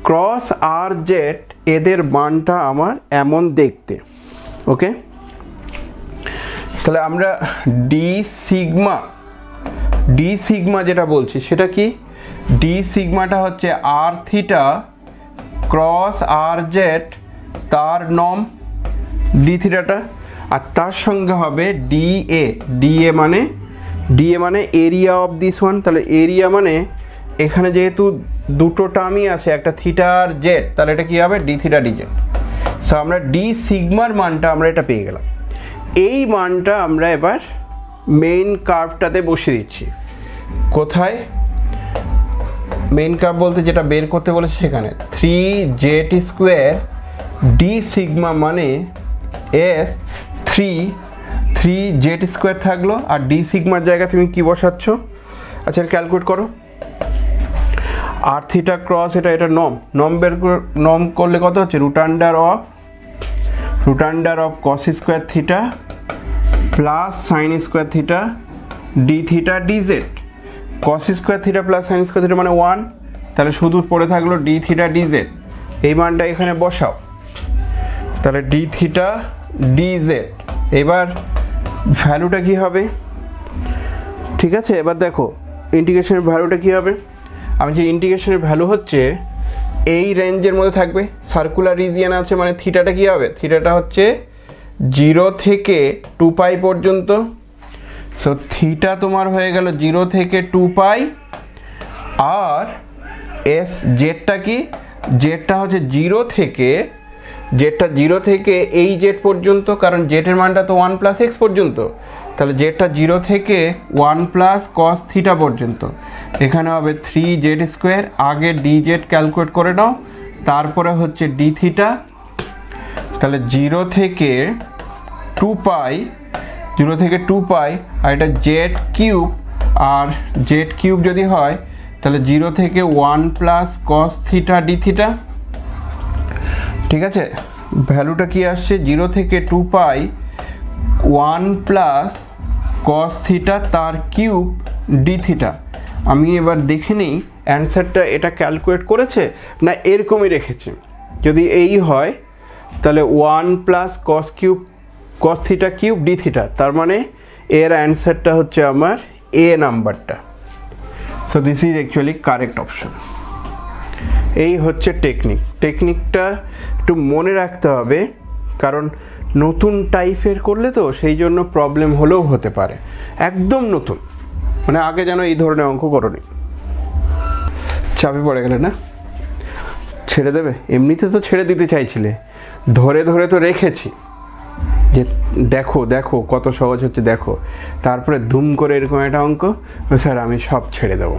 ক্রস আর জেড এদের মানটা আমার এমন দেখতে। ওকে, তাহলে আমরা ডি সিগমা যেটা বলছি সেটা কি? ডি সিগমাটা হচ্ছে আর থিটা ক্রস আর জেড তার নম ডি থিটাটা, আর তার সঙ্গে হবে ডিএ মানে এরিয়া অফ দিস ওয়ান। তাহলে এরিয়া মানে এখানে যেহেতু দুটো টার্মই আছে, একটা থিটা আর জেড, তাহলে এটা কী হবে? D theta D Z. So আমরা ডি সিগমার মানটা আমরা এটা পেয়ে গেলাম। এই মানটা আমরা এবার মেইন কার্ভটাতে বসিয়ে দিচ্ছি। কোথায় মেইন কার্ভ বলতে যেটা বের করতে বলেছে সেখানে 3z² ডি সিগমা মানে এস 3z² থাকলো, আর ডি সিগমার জায়গায় তুমি কি বসাচ্ছ? আচ্ছা ক্যালকুলেট করো। আর থিটা ক্রস এটা নম করলে কত হচ্ছে? Root under of cos square theta plus sine square theta d theta dz. Cos square theta plus sine square theta মানে 1, তাহলে শুধু পড়ে থাকলো ডি থিটা ডিজেড। এই মানটা এখানে বসাও, তাহলে ডি থিটা ডিজেড। এবার ভ্যালুটা কি হবে? ঠিক আছে, এবার দেখো ইন্টিগ্রেশনের ভ্যালুটা কী হবে। আমি যে ইন্টিগ্রেশনের ভ্যালু হচ্ছে এই রেঞ্জের মধ্যে থাকবে, সার্কুলার রিজিয়ান আছে মানে থিটাটা কী হবে, থিটাটা হচ্ছে 0 থেকে 2π পর্যন্ত। সো থিটা তোমার হয়ে গেল 0 থেকে 2π। আর এস জেডটা কি, জেডটা হচ্ছে 0 থেকে এই জেড পর্যন্ত, কারণ জেডের মানটা তো 1 + x পর্যন্ত, তাহলে জেডটা 0 থেকে 1 + cos থিটা পর্যন্ত। এখানে হবে 3z², আগে dz ক্যালকুলেট করে নাও, তারপরে হচ্ছে d থিটা। তাহলে 0 থেকে 2π, আর এটা জেড কিউব, আর জেড কিউব যদি হয় তাহলে 0 থেকে 1 + cos থিটা d থিটা। ঠিক আছে, ভ্যালুটা কি আসছে, 0 থেকে 2π 1 + cos থিটা তার কিউব d থিটা। আমি এবার দেখে নিই অ্যান্সারটা এটা ক্যালকুলেট করেছে না এরকমই রেখেছে। যদি এই হয় তাহলে 1 + cos theta cube d theta, তার মানে এর অ্যান্সারটা হচ্ছে আমার এ নাম্বারটা। So this is actually correct option. এই হচ্ছে টেকনিকটা একটু মনে রাখতে হবে, কারণ নতুন টাইপের করলে তো সেই জন্য প্রবলেম হলেও হতে পারে। একদম নতুন মানে আগে যেন এই ধরনের অঙ্ক করোনি। চাপে পড়ে গেলে না, ছেড়ে দেবে? এমনিতে তো ছেড়ে দিতে চাইছিলে, ধরে তো রেখেছি যে দেখো কত সহজ হচ্ছে দেখো, তারপরে ধুম করে এরকম একটা অঙ্ক, স্যার আমি সব ছেড়ে দেবো।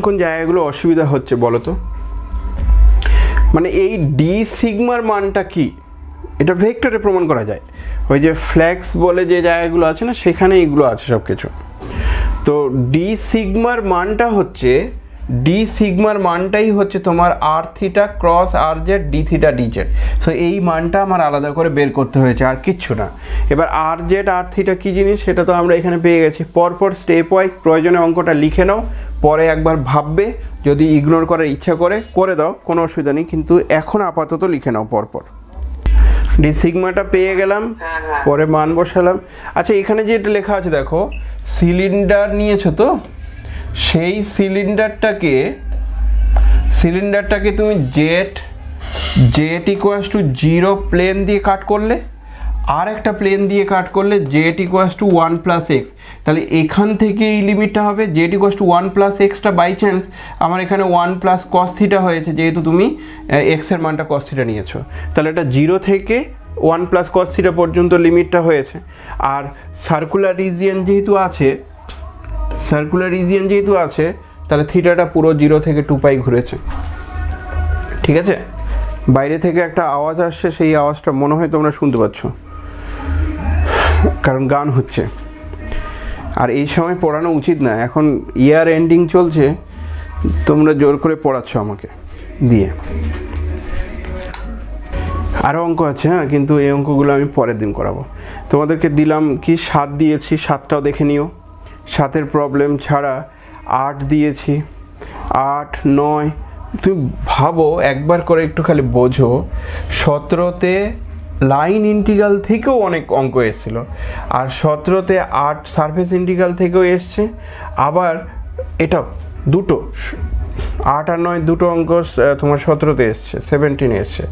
কোন জায়গাগুলো অসুবিধা হচ্ছে বলো তো? মানে এই ডি সিগমার মানটা কি, এটা ভেক্টরে প্রমাণ করা যায়। ওই যে ফ্ল্যাক্স বলে যে জায়গাগুলো আছে না, সেখানে এইগুলো আছে সব কিছু। তো ডি সিগমার মানটাই হচ্ছে তোমার R theta cross R Z D theta D Z. So এই মানটা আমার আলাদা করে বের করতে হয়েছে, আর কিচ্ছু না। এবার আর জেড আর থিটা কী জিনিস সেটা তো আমরা এখানে পেয়ে গেছি। পরপর স্টেপ ওয়াইজ প্রয়োজনে অঙ্কটা লিখে নাও, পরে একবার ভাববে, যদি ইগনোর করার ইচ্ছা করে দাও, কোনো অসুবিধা নেই, কিন্তু এখন আপাতত লিখে নাও পরপর। ডি সিগমাটা পেয়ে গেলাম, পরে মান বসালাম। আচ্ছা এখানে যে এটা লেখা আছে দেখো, সিলিন্ডার নিয়েছো তো, সেই সিলিন্ডারটাকে তুমি জেড = 0 প্লেন দিয়ে কাট করলে, আর একটা প্লেন দিয়ে কাট করলে জেড = 1 + x। তাহলে এখান থেকে এই লিমিটটা হবে জেড = 1 + xটা বাই চান্স আমার এখানে 1 + cos থিটা হয়েছে, যেহেতু তুমি x এর মানটা cos থিটা নিয়েছো। তাহলে এটা 0 থেকে 1 + cos থিটা পর্যন্ত লিমিটটা হয়েছে। আর সার্কুলার রিজিয়ন যেহেতু আছে তাহলে থিটাটা পুরো 0 থেকে 2π ঘুরেছে। ঠিক আছে, বাইরে থেকে একটা আওয়াজ আসছে, সেই আওয়াজটা মনে হয় তোমরা শুনতে পাচ্ছ, কারণ গান হচ্ছে। আর এই সময় পড়ানো উচিত না, এখন ইয়ার এন্ডিং চলছে, তোমরা জোর করে পড়াচ্ছ আমাকে দিয়ে। আরও অঙ্ক আছে, হ্যাঁ, কিন্তু এই অঙ্কগুলো আমি পরের দিন করাবো। তোমাদেরকে দিলাম কি 7 দিয়েছি, 7টাও দেখে নিও। 7-এর প্রবলেম ছাড়া 8 দিয়েছি, 8, 9। তুমি ভাবো একবার করে, একটু খালি বোঝো, 17তে লাইন ইন্টিগ্রাল থেকেও অনেক অঙ্ক এসেছিল, আর 17তে 8 সারফেস ইন্টিগ্রাল থেকেও এসছে। আবার এটাও দুটো, 8 আর 9 দুটো অঙ্ক তোমার 17তে এসছে, 17 এসছে।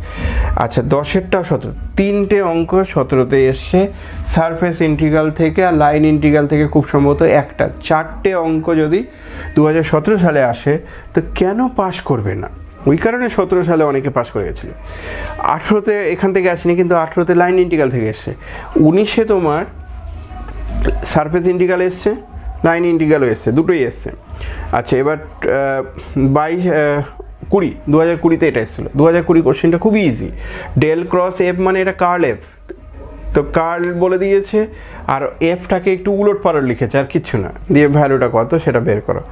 আচ্ছা 10-এরটাও 17, 3টে অঙ্ক 17তে এসছে সারফেস ইন্টিগ্রাল থেকে, আর লাইন ইন্টিগ্রাল থেকে খুব সম্ভবত একটা। 4টে অঙ্ক যদি 2017 সালে আসে তো কেন পাস করবে না? ওই কারণে 17 সালে অনেকে পাস করে গেছিলো। 18তে এখান থেকে আসেনি, কিন্তু 18তে লাইন ইন্টিগ্রাল থেকে এসছে। 19-এ তোমার সারফেস ইন্টিগ্রাল এসছে, লাইন ইন্টিগ্রালও এসছে, দুটোই এসছে। আচ্ছা এবার 2020-তে এটা এসেছিলো। 2020 কোশ্চেনটা খুবই ইজি, ডেল ক্রস এফ মানে এটা কার্ল এফ, তো কার্ল বলে দিয়েছে, আর এফটাকে একটু উলট পালট লিখেছে, আর কিচ্ছু না, দিয়ে ভ্যালুটা কত সেটা বের করো।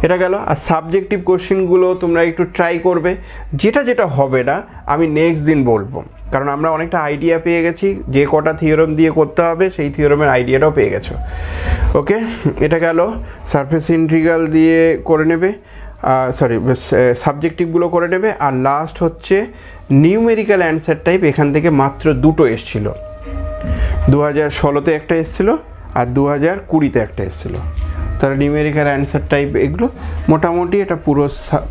এটা গেল। আর সাবজেক্টিভ কোশ্চেনগুলো তোমরা একটু ট্রাই করবে, যেটা হবে না আমি নেক্সট দিন বলবো, কারণ আমরা অনেকটা আইডিয়া পেয়ে গেছি, যে কটা থিওরেম দিয়ে করতে হবে সেই থিওরেমের আইডিয়াটাও পেয়ে গেছো। ওকে, এটা গেল। সারফেস ইন্টিগ্রাল দিয়ে করে নেবে, সাবজেক্টিভগুলো করে নেবে। আর লাস্ট হচ্ছে নিউমেরিক্যাল অ্যান্সার টাইপ, এখান থেকে মাত্র দুটো এসেছিলো, 2016-তে একটা এসেছিলো আর 2020-তে একটা এসেছিলো। তাহলে নিউমেরিক্যাল অ্যান্সার টাইপ এগুলো মোটামুটি এটা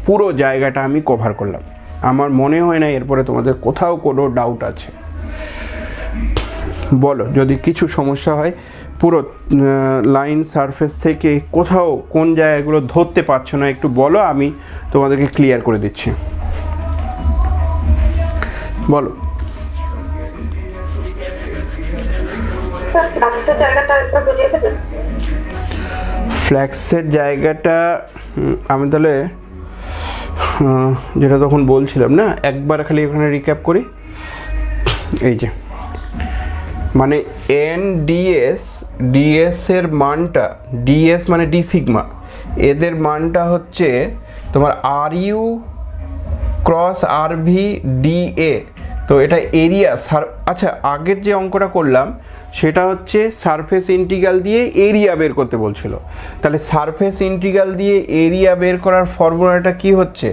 পুরো জায়গাটা আমি কভার করলাম। আমার মনে হয় না এরপরে তোমাদের কোথাও কোনো ডাউট আছে। বলো যদি কিছু সমস্যা হয়, পুরো লাইন সারফেস থেকে কোথাও কোন জায়গাগুলো ধরতে পারছো না একটু বলো, আমি তোমাদেরকে ক্লিয়ার করে দিচ্ছি। বলো। ফ্ল্যাক্সের জায়গাটা আমি তাহলে যেটা তখন বলছিলাম না, একবার খালি এখানে রিক্যাপ করি। এই যে মানে ডিএস এর মানটা, ডিএস মানে ডি সিগমা, এদের মানটা হচ্ছে তোমার r you cross R V d A. তো এটা এরিয়া আচ্ছা আগের যে অঙ্কটা করলাম সেটা হচ্ছে সারফেস ইন্টিগ্রাল দিয়ে এরিয়া বের করতে বলছিল। তাহলে সারফেস ইন্টিগ্রাল দিয়ে এরিয়া বের করার ফর্মুলাটা কি হচ্ছে,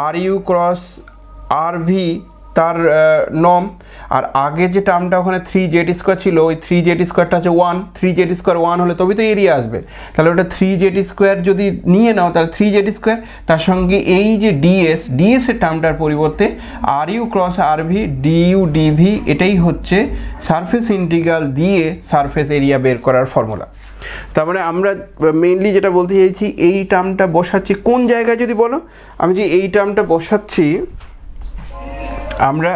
r you cross R v তার নম, আর আগে যে টার্মটা ওখানে 3z² ছিল, ওই 3z² হচ্ছে 1, 3z² 1 হলে তবেই তো এরিয়া আসবে। তাহলে ওটা 3z² যদি নিয়ে নাও তাহলে 3z², তার সঙ্গে এই যে ডিএস এর টার্মটার পরিবর্তে r you cross R v du dv, এটাই হচ্ছে সারফেস ইন্টিগ্রাল দিয়ে সারফেস এরিয়া বের করার ফর্মুলা। তার মানে আমরা মেইনলি যেটা বলতে চাইছি, এই টার্মটা বসাচ্ছি কোন জায়গায় যদি বলো, আমি যে এই টার্মটা বসাচ্ছি আমরা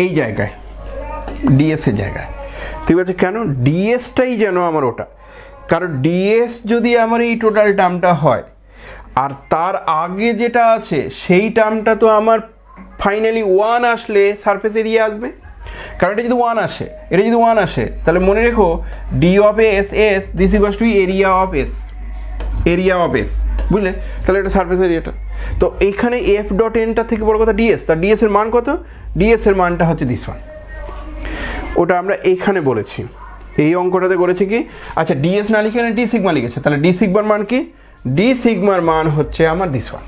এই জায়গায় ডিএস এর জায়গায়, ঠিক আছে? কেন ডিএসটাই যেন আমার ওটা, কারণ ডিএস যদি আমার এই টোটাল টার্মটা হয় আর তার আগে যেটা আছে সেই টার্মটা তো আমার ফাইনালি 1 আসলে সারফেস এরিয়া আসবে। কারণ এটা যদি 1 আসে তাহলে মনে রেখো D of S this equals two area of S, বুঝলে? তাহলে এটা সারফেস এরিয়াটা। তো এইখানে এফ ডট এনটা থেকে বড় কথা ডিএস, তার ডিএস এর মান কত? ডিএস এর মানটা হচ্ছে দিস ওয়ান, ওটা আমরা এইখানে বলেছি, এই অঙ্কটাতে করেছি কি, আচ্ছা ডিএস না লিখে ডি সিগমা লিখেছে, তাহলে ডি সিগমার মান কি? ডি সিগমার মান হচ্ছে আমার দিস ওয়ান।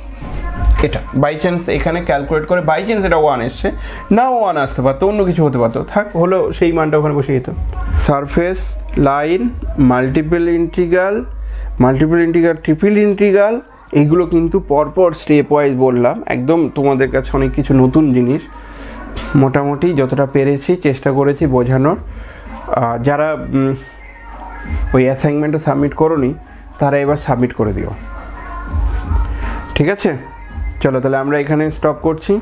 এটা বাই চান্স এখানে ক্যালকুলেট করে বাই চান্স এটা 1 এসছে, নাও 1 আসতে পারতো, অন্য কিছু হতে পারতো, থাক হলো সেই মানটা ওখানে বসে যেত। Surface line multiple integral triple integral, এইগুলো কিন্তু পরপর স্টেপ ওয়াইজ বললাম, একদম তোমাদের কাছে অনেক কিছু নতুন জিনিস, মোটামুটি যতটা পেরেছি চেষ্টা করেছি বোঝানোর। যারা ওই অ্যাসাইনমেন্টটা সাবমিট করোনি তারা এবার সাবমিট করে দিও, ঠিক আছে? চলো তাহলে আমরা এখানে স্টপ করছি।